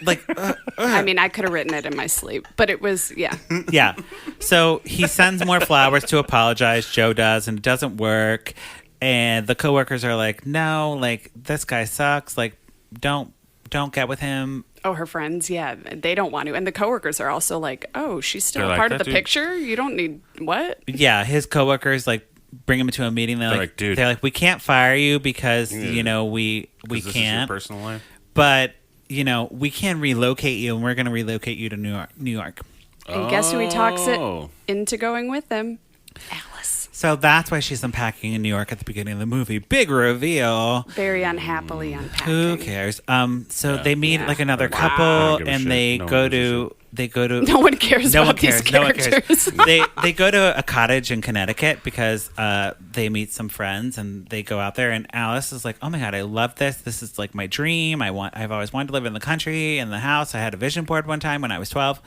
like, I mean, I could have written it in my sleep, but it was, yeah. yeah. So he sends more flowers to apologize. Joe does, and it doesn't work. And the coworkers are like, no, like this guy sucks. Like, don't get with him. Oh, her friends, yeah, they don't want to. And the coworkers are also like, oh, she's still They're a like, part of "That the dude-" picture? You don't need, what? Yeah, his coworkers like bring him into a meeting. They're like, dude. they're like, we can't fire you because Yeah. you know we 'Cause this is your can't. personal life. But you know we can relocate you, and we're going to relocate you to New York. And guess who he talks it Oh. into going with him? Alice. So that's why she's unpacking in New York at the beginning of the movie. Big reveal. Very unhappily unpacking. Who cares? So they meet Yeah. like another Wow. I couple, don't give a and shit. they No one go gives a to they go to. No one cares No about one these cares. No one cares. characters. They go to a cottage in Connecticut because they meet some friends, and they go out there. And Alice is like, "Oh my god, I love this! This is like my dream. I've always wanted to live in the country, in the house. I had a vision board one time when I was 12."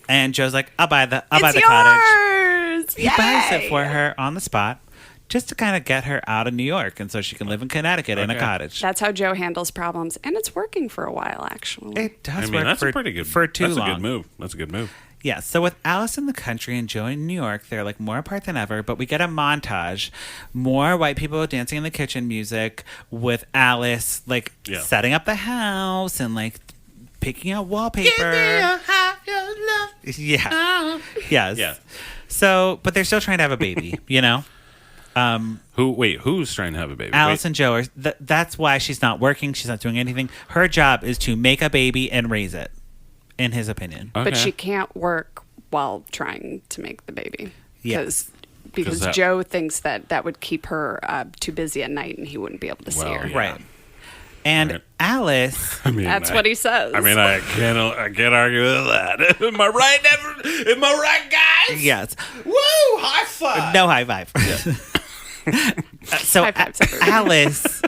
And Joe's like, "I'll buy the cottage." Yours! He buys it Yay! for her on the spot, just to kind of get her out of New York, and so she can live in Connecticut in a Okay. cottage. That's how Joe handles problems, and it's working for a while, actually. It does I mean, work that's for, a pretty good for too That's long. a good move. That's a good move. Yeah, so with Alice in the country and Joe in New York, they're like more apart than ever, but we get a montage. More white people dancing in the kitchen music with Alice like Yeah. setting up the house and like picking out wallpaper. Yeah. Yes. Yeah. So, but they're still trying to have a baby, you know? Who's trying to have a baby? Alice Wait. and Joe are, that's why she's not working. She's not doing anything. Her job is to make a baby and raise it, in his opinion. Okay. But she can't work while trying to make the baby. Yes. Because that- Joe thinks that would keep her too busy at night and he wouldn't be able to see Well, her. yeah. Right. And Right. Alice... I mean, That's what he says. I mean, I can't argue with that. Am I right? Am I right, guys? Yes. Woo! High five. No high five. So High fives, everybody. Alice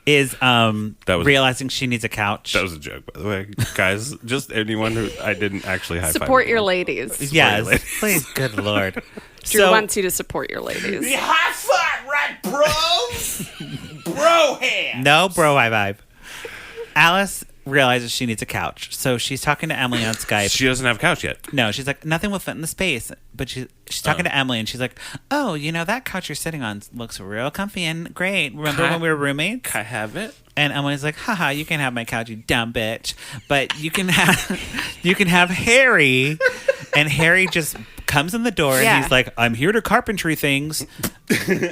is was- realizing she needs a couch. That was a joke, by the way, guys. Just anyone who I didn't actually high five. Support your ladies. yes, ladies. please, good lord. Drew wants you to support your ladies. High five, right, bros? Bro hand. no bro high five. Alice realizes she needs a couch, so she's talking to Emily on Skype. She doesn't have a couch yet. No, she's like, nothing will fit in the space. But she's talking to Emily, and she's like, oh, you know, that couch you're sitting on looks real comfy and great. Remember when we were roommates? Can I have it? And Emily's like, haha, you can have my couch, you dumb bitch. But you can have Harry. And Harry just comes in the door, Yeah. and he's like, I'm here to carpentry things.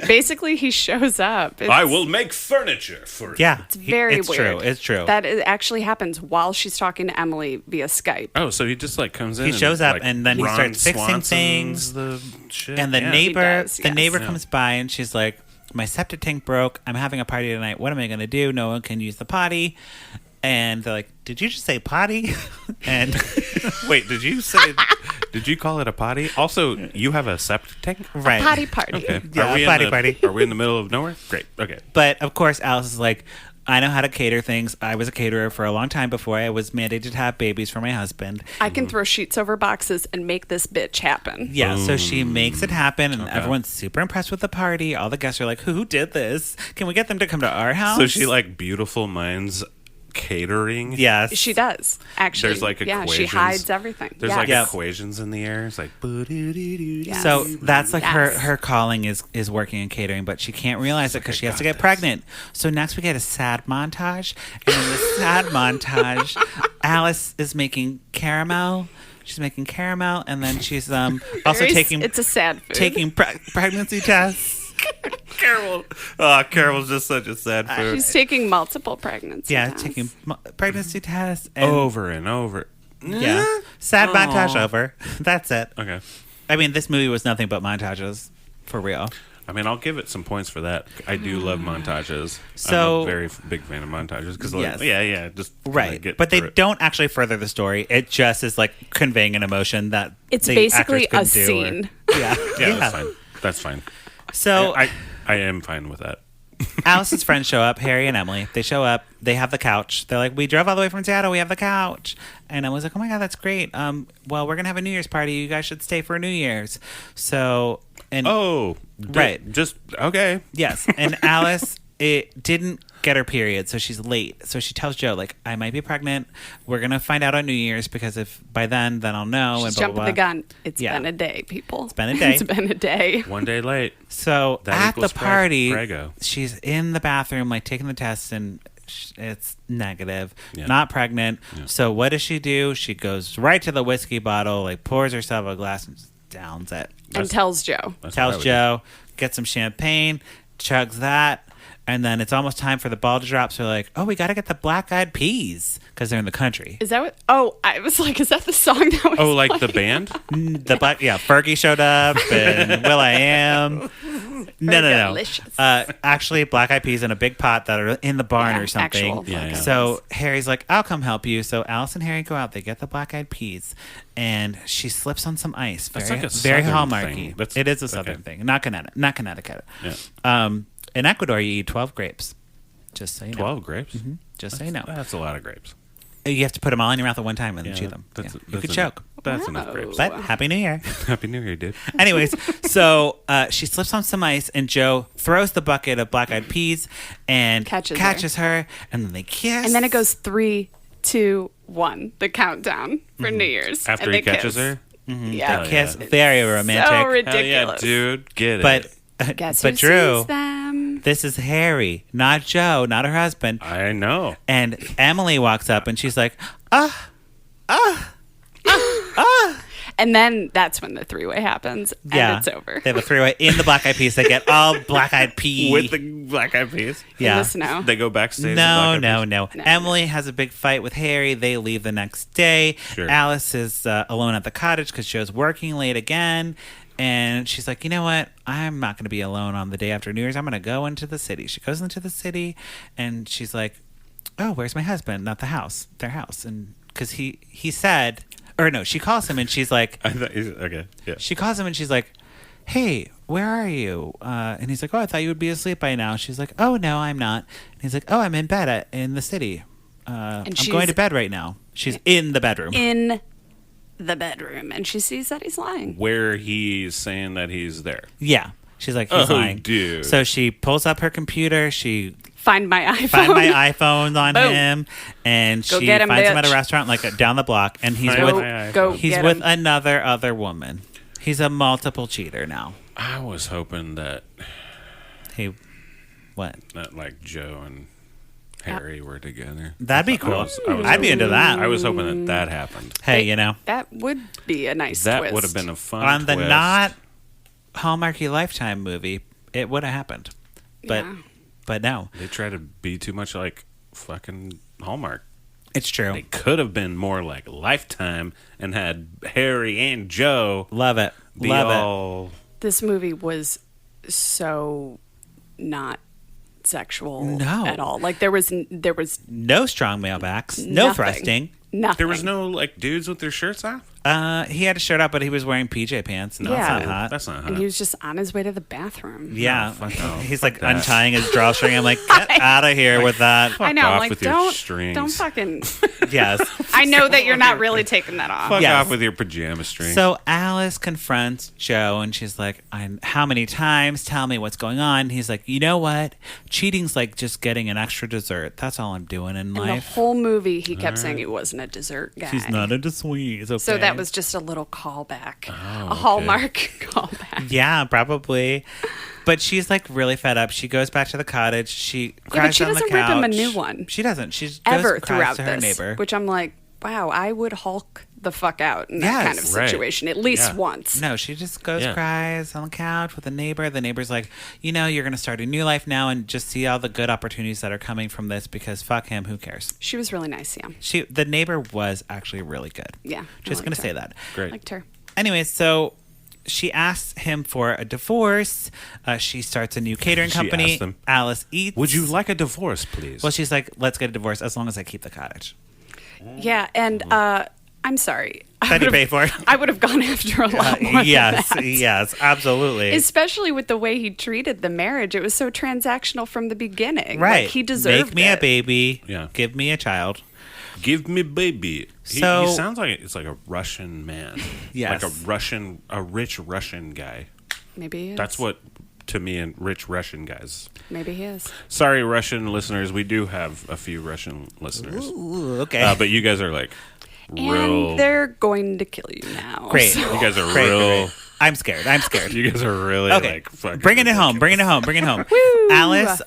Basically, he shows up. I will make furniture for you. Yeah. It's very it's weird. True. It's true. That actually happens while she's talking to Emily via Skype. Oh, so he just like comes in. He and, shows up, like, and then he Ron starts fixing Swanson's things. The shit. And the Yeah. neighbor, does, the yes. neighbor Yeah. comes by, and she's like, my septic tank broke. I'm having a party tonight. What am I going to do? No one can use the potty. And they're like, did you just say potty? And Wait, did you call it a potty? Also, you have a septic tank? right. Potty party. Okay. Yeah, are we potty in the, party. Are we in the middle of nowhere? Great. Okay. But of course, Alice is like, I know how to cater things. I was a caterer for a long time before I was mandated to have babies for my husband. I can throw sheets over boxes and make this bitch happen. Yeah, so she makes it happen, and everyone's super impressed with the party. All the guests are like, who did this? Can we get them to come to our house? So she like beautiful minds catering. Yes. She does, actually. There's like yeah, equations. she hides everything. There's Yes. like Yeah. equations in the air. It's like Yes. So that's like Yes. her calling is working in catering, but she can't realize it because she has to get pregnant. So next we get a sad montage, and in the sad montage, Alice is making caramel. She's making caramel, and then she's also taking It's a sad food. taking pregnancy tests. Carol. Oh, Carol's just such a sad food. She's taking multiple pregnancy Yeah, tests. taking pregnancy tests and Over and over. Yeah. Sad montage over. That's it. Okay. I mean, this movie was nothing but montages, for real. I mean, I'll give it some points for that. I do love montages. So- I'm a very big fan of montages because, Yes. just Right. get But they through it. don't actually further the story. It just is like conveying an emotion that It's the basically a actors couldn't do or- scene. Yeah. Yeah, that's fine. That's fine. So I am fine with that. Alice's friends show up, Harry and Emily. They show up. They have the couch. They're like, we drove all the way from Seattle. We have the couch. And Emily's like, oh my God, that's great. Well, we're going to have a New Year's party. You guys should stay for a New Year's. So, and right. Just, okay. yes. And Alice, it didn't get her period, so she's late. So she tells Joe, like, I might be pregnant. We're going to find out on New Year's because if by then I'll know. She's and blah, jumping blah, the blah. gun. It's Yeah. been a day, people. It's been a day. It's been a day. One day late. So That at equals the party, Prego. she's in the bathroom, like taking the test, and it's negative, Yeah. not pregnant. Yeah. So what does she do? She goes right to the whiskey bottle, like pours herself a glass and just downs it. And tells Joe. That's what I Tells would do. Joe, get some champagne, chugs that, and then it's almost time for the ball to drop. So they're like, oh, we got to get the black-eyed peas because they're in the country. Is that what? Oh, I was like, is that the song that was Oh, like the playing? band? Fergie showed up and Will I Am. No. Delicious. Actually, black eyed peas in a big pot that are in the barn Yeah, or something. actual Yeah, yeah. So Harry's like, I'll come help you. So Alice and Harry go out. They get the black eyed peas, and she slips on some ice. That's Very, like a very southern hallmarky. thing. That's- It is a southern okay. thing. Not Connecticut. Yeah. In Ecuador, you eat 12 grapes. Just so you know. 12 grapes? Just so you know. That's a lot of grapes. You have to put them all in your mouth at one time and then Yeah, chew them. that's- Yeah. You that's could enough. choke. That's enough Wow. grapes. But Happy New Year. Happy New Year, dude. Anyways, so she slips on some ice, and Joe throws the bucket of black-eyed peas and catches her, and then they kiss. And then it goes 3, 2, 1. The countdown for New Year's. After and he they catches kiss. her? Yeah. Hell kiss, yeah. very romantic. So Hell ridiculous. yeah, dude. Get But it. Guess but who Drew, sees them? this is Harry, not Joe, not her husband. I know. And Emily walks up, and she's like, And then that's when the three-way happens, yeah, and it's over. They have a three-way in the black-eyed peas. They get all black-eyed pea With the black eyed peas? yeah. In the snow. They go backstage. No. No. Emily has a big fight with Harry. They leave the next day. Sure. Alice is alone at the cottage because Joe's working late again. And she's like, you know what? I'm not going to be alone on the day after New Year's. I'm going to go into the city. She goes into the city, and she's like, oh, where's my husband? Not the house. Their house. And because he said, or no, she calls him, and she's like, Okay. Yeah. she calls him, and she's like, hey, where are you? And he's like, oh, I thought you would be asleep by now. She's like, oh, no, I'm not. And he's like, oh, I'm in bed in the city. I'm she's going to bed right now. She's in the bedroom. In the bedroom, and she sees that he's lying. Where he's saying that he's there. Yeah. She's like, he's Oh, lying. dude. So she pulls up her computer. She Find my iPhone. finds my iPhone on Boom. him. And Go she get him, finds him at a bitch. restaurant like down the block. And he's Find with my iPhone. Go he's get with him. other woman. He's a multiple cheater now. I was hoping that Hey, what? like Joe and Harry were together. That'd be cool. I was I'd be into that. I was hoping that happened. Hey, you know, That would be a nice That twist. would have been a fun on the twist. not Hallmarky Lifetime movie, it would have happened. But Yeah. but no, They try to be too much like fucking Hallmark. it's true. They could have been more like Lifetime and had Harry and Joe Love it. be Love it. all. This movie was so not sexual No. at all. Like there was No strong male backs. No nothing. thrusting. Nothing. There was no like dudes with their shirts off. He had a shirt up, but he was wearing PJ pants. No, Yeah. that's not hot. That's not And hot. he was just on his way to the bathroom. Yeah, fuck no. he's Fuck like that. untying his drawstring. I'm like, get out of here with that. I know. off Like with your don't strings. fucking. Yes. I know that you're not really taking that off. Fuck Yes. off with your pajama strings. So Alice confronts Joe, and she's like, how many times? Tell me what's going on. He's like, you know what? Cheating's like just getting an extra dessert. That's all I'm doing in And the life. whole movie, he kept saying he wasn't a dessert guy. She's not into sweets. Okay. So that was just a little callback, Oh, a Hallmark callback. Yeah, probably. But she's like really fed up. She goes back to the cottage. She Yeah, cries but she on the doesn't couch. rip him a new one. She doesn't. She Ever goes cries throughout to her this, neighbor. which I'm like, wow, I would Hulk the fuck out in that kind of situation, at least once. No, she just goes, cries on the couch with a neighbor. The neighbor's like, you're going to start a new life now and just see all the good opportunities that are coming from this because fuck him, who cares? She was really nice, yeah. The neighbor was actually really good. Yeah. Just going to say that. Great. Liked her. Anyway, so she asks him for a divorce. She starts a new catering company. Asked him, Alice Eats. would you like a divorce, please? Well, she's like, let's get a divorce as long as I keep the cottage. Yeah, and I'm sorry. That you pay for? I would have gone after a lot more than that. Yes, absolutely. Especially with the way he treated the marriage. It was so transactional from the beginning. Right. Like, he deserved it. Make me a baby. Yeah. Give me a child. Give me baby. He sounds like it's like a Russian man. Yes. Like a rich Russian guy. Maybe he is. That's what, to me, and rich Russian guys. Maybe he is. Sorry, Russian listeners. We do have a few Russian listeners. Ooh, okay. But you guys are like real. And they're going to kill you now. Great. So. You guys are real. I'm scared. You guys are really like fucking bringing it home. ridiculous. Bringing it home. Woo! Alice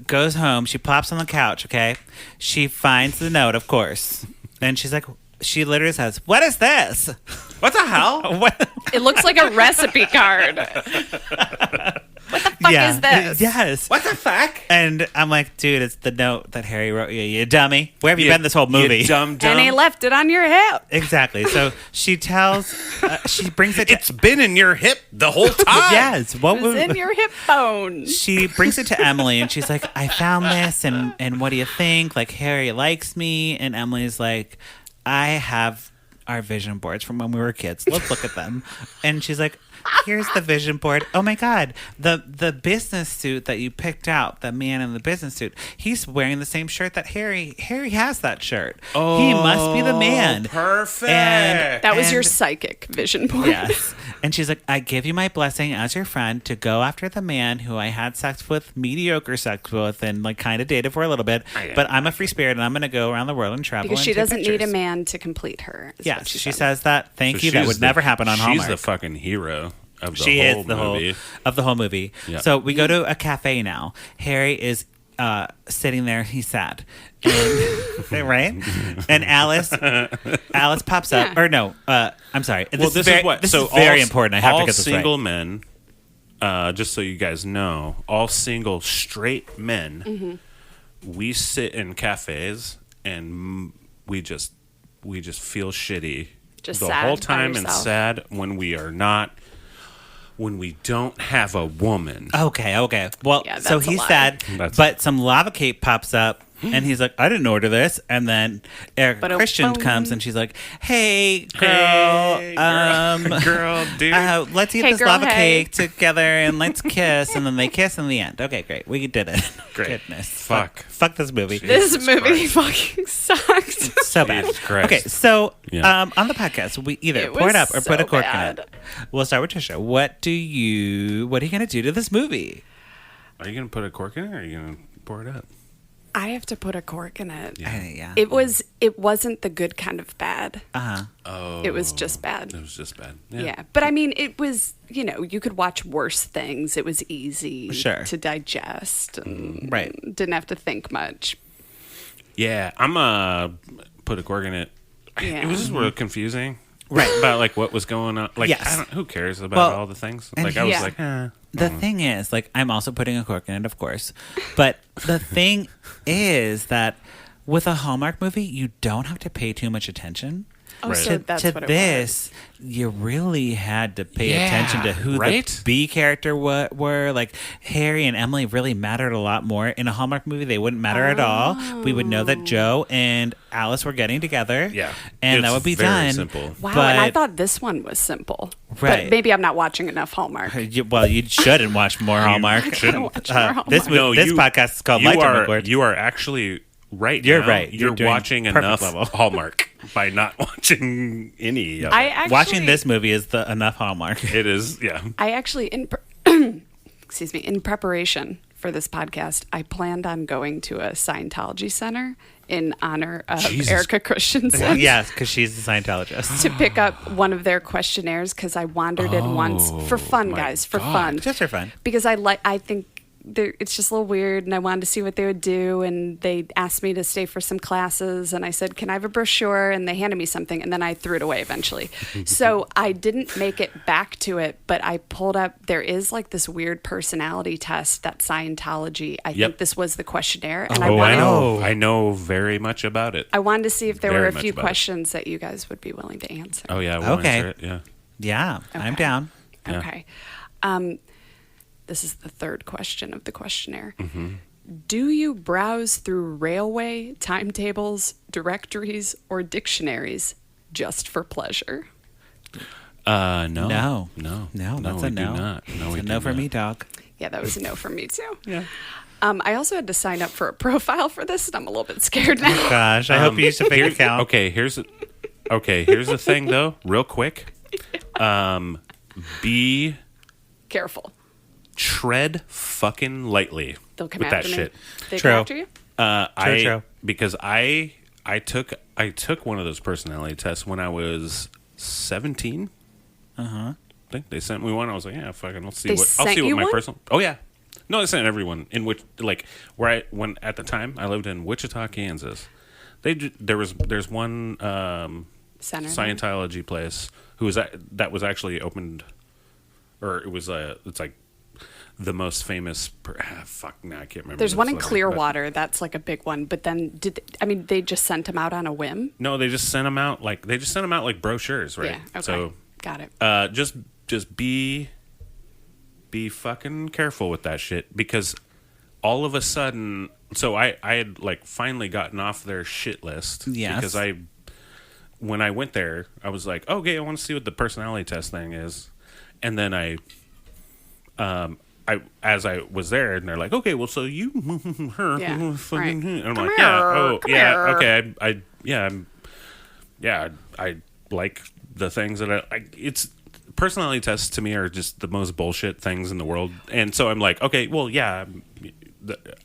goes home. She plops on the couch. Okay. She finds the note, of course, and she's like, she literally says, "What is this? What the hell? What?" It looks like a recipe card. What the fuck is this? Yes. What the fuck? And I'm like, dude, it's the note that Harry wrote you, you dummy. Where have you been this whole movie? You dumb. And he left it on your hip. Exactly. So she tells, she brings it to... It's been in your hip the whole time. Yes. What It was in your hip bone. She brings it to Emily and she's like, I found this and what do you think? Like, Harry likes me. And Emily's like, I have our vision boards from when we were kids. Let's look at them. And she's like, here's the vision board. Oh my God. The business suit that you picked out, the man in the business suit, he's wearing the same shirt that Harry has that shirt. Oh, he must be the man. Perfect. That was your psychic vision board. Yes. And she's like, I give you my blessing as your friend to go after the man who I had sex with, mediocre sex with, and like kind of dated for a little bit. But I'm a free spirit and I'm going to go around the world and travel. Because and she take doesn't need a pictures. man to complete her. Yes, She she says that. Thank So you. That she's would never happen on Hallmark. She's the fucking hero of the She whole is the movie. whole movie. Yeah. So we go to a cafe now. Harry is sitting there. He's sad, and, right? And Alice pops up. Yeah. Or no, I'm sorry. This is what. This So is very all- important. I have to all get this single right. men. Just so you guys know, all single straight men. Mm-hmm. We sit in cafes and we just feel shitty Just the sad whole by time and yourself. sad when we don't have a woman. Okay. Well, Yeah, so that's a he's lie. sad, That's- but some lava cake pops up. And he's like, I didn't order this. And then Erika Ba-dum, Christian boom. comes and she's like, hey, girl, Hey, girl, dude. let's eat Hey, this girl, lava hey. cake together and let's kiss. And then they kiss in the end. Okay, great. We did it. Great. Goodness. Fuck. Fuck this movie. This Jesus movie Christ. fucking sucks. So bad. Jesus Christ. Okay, so Yeah. on the podcast, we either It pour it was up or put so a cork bad. in it. We'll start with Tricia. What are you going to do to this movie? Are you gonna put a cork in it or are you gonna pour it up? I have to put a cork in it. Yeah. It wasn't the good kind of bad. Uh-huh. Oh, It was just bad. It was just bad. Yeah. But I mean, it was, you could watch worse things. It was easy Sure. to digest and Right. didn't have to think much. Yeah, I'm put a cork in it. Yeah. It was just real confusing. Right. About like what was going on. Like Yes. who cares about Well, all the things? and Like I was yeah. like, The thing is, like, I'm also putting a cork in it, of course. But the thing is that with a Hallmark movie, you don't have to pay too much attention. Oh, Right. so that's to what it this, you really had to pay Yeah, attention to who right? the B character were. Like, Harry and Emily really mattered a lot more. In a Hallmark movie, they wouldn't matter at all. We would know that Joe and Alice were getting together. Yeah. And It's that would be very done. simple. Wow, But, and I thought this one was simple. Right. But maybe I'm not watching enough Hallmark. Well, you shouldn't watch more Hallmark. shouldn't. Watch more Hallmark. This podcast is called Lifetime Accord. You are actually right. You're now. right. You're You're doing watching perfect enough level. Hallmark by not watching any of I it. actually, Watching this movie is enough Hallmark. It is, yeah. I actually, excuse me, in preparation for this podcast, I planned on going to a Scientology center in honor of Jesus. Erika Christensen. Yes, because she's a Scientologist. To pick up one of their questionnaires because I wandered in once for fun, my guys, for God. fun. Just for fun. Because I think it's just a little weird, and I wanted to see what they would do, and they asked me to stay for some classes, and I said, can I have a brochure? And they handed me something, and then I threw it away eventually. So I didn't make it back to it, but I pulled up, there is like this weird personality test that Scientology, I think this was the questionnaire. And I know very much about it. I wanted to see if there Very were a much few about questions that you guys would be willing to answer. Oh, yeah. We'll Okay. answer it. Yeah. Yeah, I'm down. Yeah. Okay. This is the third question of the questionnaire. Mm-hmm. Do you browse through railway timetables, directories, or dictionaries just for pleasure? No. No. No. That's we a do no. not. No, It's we a do no for not. me, dog. Yeah, that was a no from me too. Yeah. I also had to sign up for a profile for this, and I'm a little bit scared now. Gosh, I hope you use a fake account. Okay, here's the thing though, real quick. Be Careful. tread fucking lightly They'll come with after that me. shit. They True. come after you? True. Because I took one of those personality tests when I was 17. I think they sent me one. I was like, yeah, fucking, I'll see They what sent you my one? personal. Oh yeah, no, they sent everyone in which when at the time I lived in Wichita, Kansas. There's one Center. Scientology place that was actually opened, or it was it's like the most famous. I can't remember. There's the one in celebrity, but- Clearwater. That's like a big one. But then, they just sent them out on a whim? No, they just sent them out like brochures, right? Yeah. Okay. So got it. just be fucking careful with that shit, because all of a sudden, so I had like finally gotten off their shit list. Yes. Because when I went there, I was like, okay, I want to see what the personality test thing is, and then as I was there, and they're like, okay, well, so you, Yeah, fucking, right. and I'm Come like, here, yeah, oh, come yeah, here. okay, I like the things that it's personality tests to me are just the most bullshit things in the world, and so I'm like, okay, well, yeah,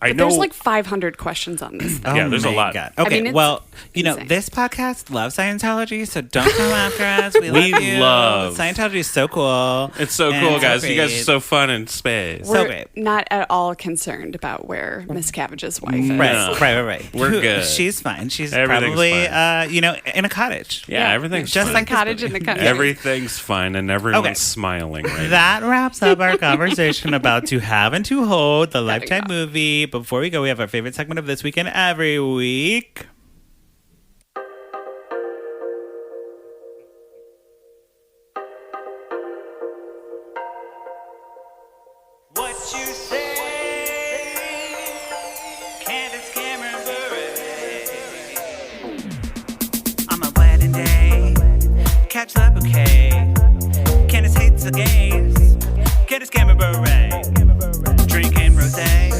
I But know there's like 500 questions on this thing. Yeah, there's a my lot. God. Okay, mean, it's well, insane. this podcast loves Scientology, so don't come after us. We love you. Scientology is so cool. it's so And cool, it's guys. You guys are great. so fun in space. So We're great. not at all concerned about where Miss Cabbage's wife is. Right. We're good. She's fine. She's Everything's probably, fine. in a cottage. Yeah, everything's just fine. like Cottage in the country. Everything's fine, and everyone's Okay. smiling right now. That wraps up our conversation about To Have and To Hold, the Lifetime go. movie. Before we go, we have our favorite segment of this week and every week. What you say, Candace Cameron Bure. On my wedding day, catch the bouquet. Candace hates the gays. Candace Cameron Bure. Drinking rosé,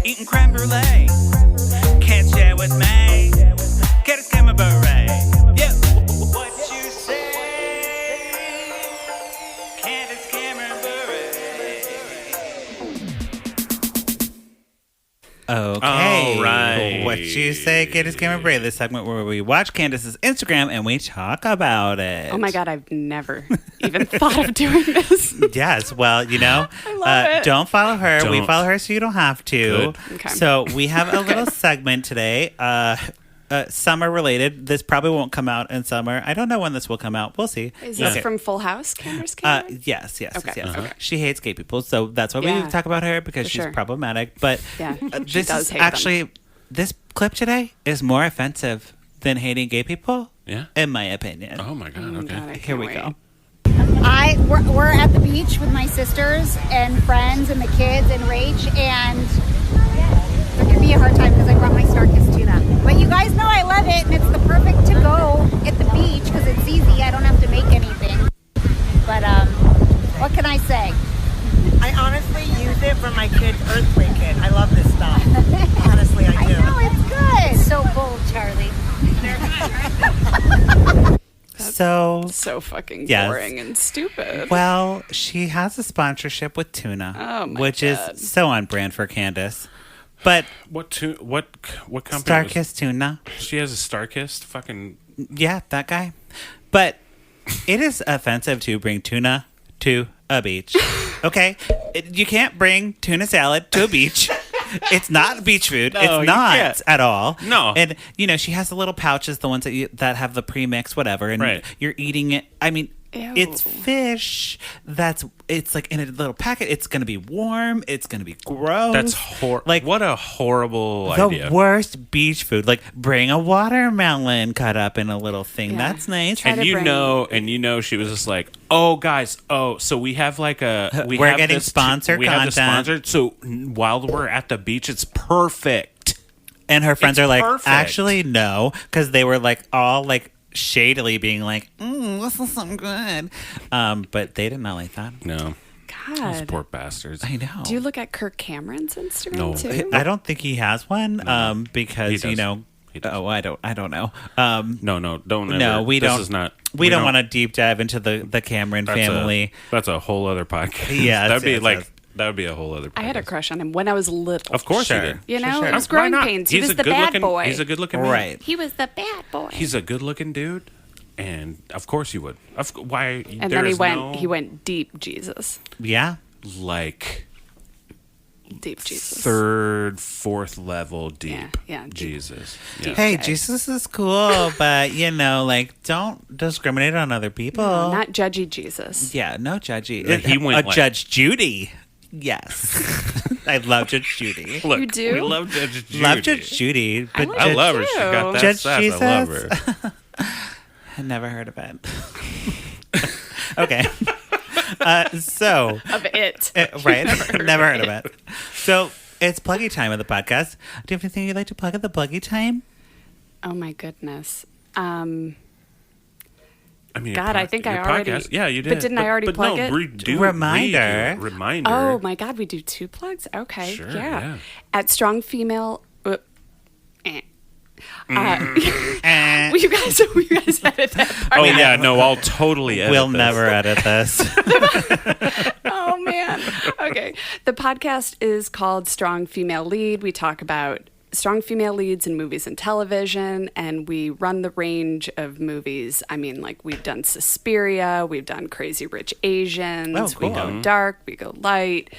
eating creme brulee. Can't share with me. Candace Cameron Bure. Yeah. What you say, Candace Cameron Bure. Okay. All right. What you say, Candace Cameron Bure? This segment where we watch Candace's Instagram and we talk about it. Oh my God, I've never even thought of doing this. Yes, well, I love it. don't follow her. We Don't. follow her so you don't have to. Good. Okay. So we have a little segment today, summer related. This probably won't come out in summer. I don't know when this will come out. We'll see. Is this Okay. from Full House, Candace Cameron? Yes. Okay, Yes. okay. She hates gay people, so that's why Yeah. we talk about her, because For she's sure. problematic. But Yeah, she this does is hate them. actually this clip today is more offensive than hating gay people. Yeah? in my opinion. Oh my god. Okay. God, I Here can't we wait. go. We're at the beach with my sisters and friends and the kids and Rach, and there could be a hard time because I brought my Starkist tuna. But you guys know I love it, and it's the perfect to go at the beach because it's easy. I don't have to make anything. But what can I say? I honestly use it for my kids' earthquake kit. I love this stuff. Honestly, I do. I know it's good. So bold, Charlie. So fucking Yes. boring and stupid. Well, she has a sponsorship with tuna, Oh, my which God. is so on brand for Candace. But What company? was- Starkist tuna, She has a Starkist. Fucking yeah, that guy. But it is offensive to bring tuna to a beach. Okay? You can't bring tuna salad to a beach. It's not beach food. No, it's you not can't. at all. No. And, she has the little pouches, the ones that have the premix, whatever. And Right. you're eating it. I mean, Ew. it's fish. It's like in a little packet. It's going to be warm. It's going to be gross. That's Like, what a horrible the idea. worst beach food. Like, bring a watermelon cut up in a little thing. Yeah. That's nice. Try And to you bring- know, she was just like, "Oh, guys, so we have like a We're have getting this sponsor we have this content. sponsor. So while we're at the beach, it's perfect." And her friends It's are like, perfect. actually, no. Because they were like, all like, shadily being like, this is so good. But they did not like that. No, those God. poor bastards. I know. Do you look at Kirk Cameron's Instagram No. too? I don't think he has one. Because He does. He does. oh, I don't know. No, don't. Ever. No, we this don't. Is not. We don't want to deep dive into the Cameron family. That's a whole other podcast. Yeah, that'd be it's- that would be a whole other. Podcast. I had a crush on him when I was little. Of course, Sure. you did. You know, Sure. it was Why growing not? pains. He He's was a the bad good-looking- boy. He's a good-looking man. Right. He was the bad boy. He's a good-looking dude, and of course you would. Why? and then he went deep Jesus. Yeah. like Deep Jesus. third, fourth level deep. Yeah, deep. Jesus. Yeah. Hey, Okay. Jesus is cool, but don't discriminate on other people. No, not judgy Jesus. Yeah, no judgy. Yeah, he went a like- Judge Judy. Yes. I love Judge Judy. Look, You do? we love Judge Judy. Love Judge Judy. But love I love her. She too. got that Judge sass. Jesus. I love her. I never heard of it. Okay. So, Of it. right? Never heard of it. So, it's pluggy time of the podcast. Do you have anything you'd like to plug at the pluggy time? Oh my goodness. I mean, God, I think I your already- podcast- Yeah, you but did. didn't I already plug no, it? Reminder. Reminder. Oh my God, we do 2 plugs? Okay. Sure, yeah. yeah. At Strong Female. Will Eh, you guys edit that part? Oh yeah, no, I'll totally edit we'll this. never edit this. Oh man. Okay. The podcast is called Strong Female Lead. We talk about strong female leads in movies and television, and we run the range of movies. I mean, like, we've done Suspiria, we've done Crazy Rich Asians, Oh, cool. we go dark, we go light.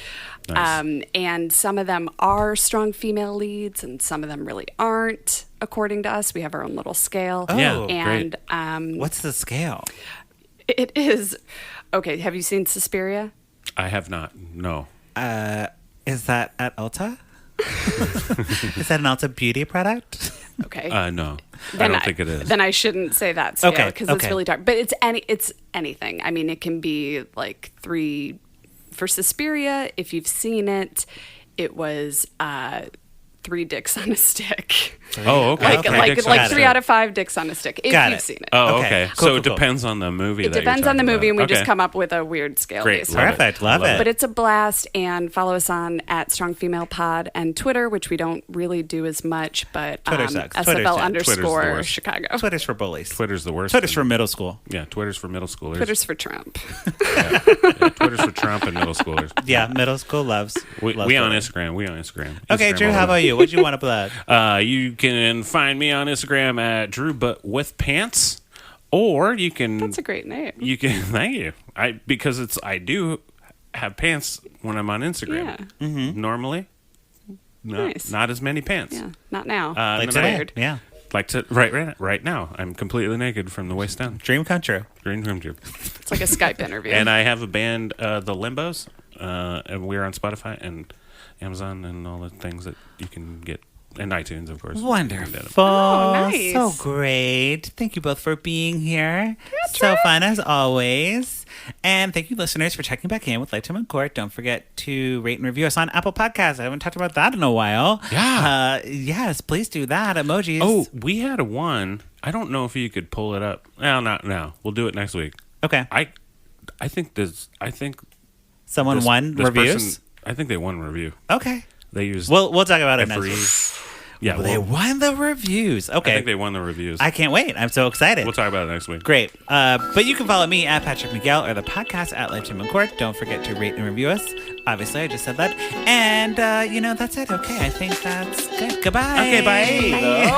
Nice. And some of them are strong female leads, and some of them really aren't, according to us. We have our own little scale. Oh, Yeah, And What's the scale? it is okay. Have you seen Suspiria? I have not. No. Is that at Ulta? Is that an Ulta beauty product? Okay. No. I don't think it is. Then I shouldn't say that scale Okay, because it's okay. really dark. But it's anything. I mean, it can be like 3 for Suspiria. If you've seen it, it was 3 dicks on a stick. Oh, okay. Like Okay. like Dicks like on a 3 stick. out of 5 dicks on a stick. If Got you've it. seen it. Oh, Okay. okay. Cool, So cool, it cool. depends on the movie. It that depends you're on the talking movie, and we about. just Okay. come up with a weird scale. Great. based Love on it. Perfect. Love it. But it's a blast, and follow us on at Strong Female Pod and Twitter, which we don't really do as much, but Twitter sucks. Twitter's SFL dead. Twitter's the underscore worst. Chicago. Twitter's for bullies. Twitter's the worst. Twitter's for middle school. Yeah, Twitter's for middle schoolers. Twitter's for Trump. Yeah, Twitter's for Trump and middle schoolers. Yeah, middle school loves. We loves on Twitter. Instagram. We on Instagram. Okay, Instagram Drew, all how over. about you? What do you want to plug? You can find me on Instagram at Drew But With Pants, or you can. That's a great name. You can. Thank you. Because I do have pants when I'm on Instagram. Yeah. Normally, no, Nice. not as many pants. Yeah, not now. Like no, no, today. weird. Yeah. Like to right now, I'm completely naked from the waist down. Dream come true. Green room tube. It's like a Skype interview. And I have a band, the Limbos, and we're on Spotify and Amazon and all the things that you can get, and iTunes, of course. Wonderful. Oh, nice. So great. Thank you both for being here. So fun as always. And thank you, listeners, for checking back in with Lifetime in Court. Don't forget to rate and review us on Apple Podcasts. I haven't talked about that in a while. Yeah. Yes, please do that. Emojis. Oh, we had a one. I don't know if you could pull it up. No, not now. We'll do it next week. Okay. I think this. I think Someone this, won this reviews? person- I think they won review. Okay. They used. We'll talk about it next every. week. Yeah, They won the reviews. I Okay. think they won the reviews. I can't wait. I'm so excited. We'll talk about it next week. Great. But you can follow me at Patrick Miguel or the podcast at Lifetime in Court. Don't forget to rate and review us. Obviously, I just said that. And, that's it. Okay. I think that's good. Goodbye. Okay, bye.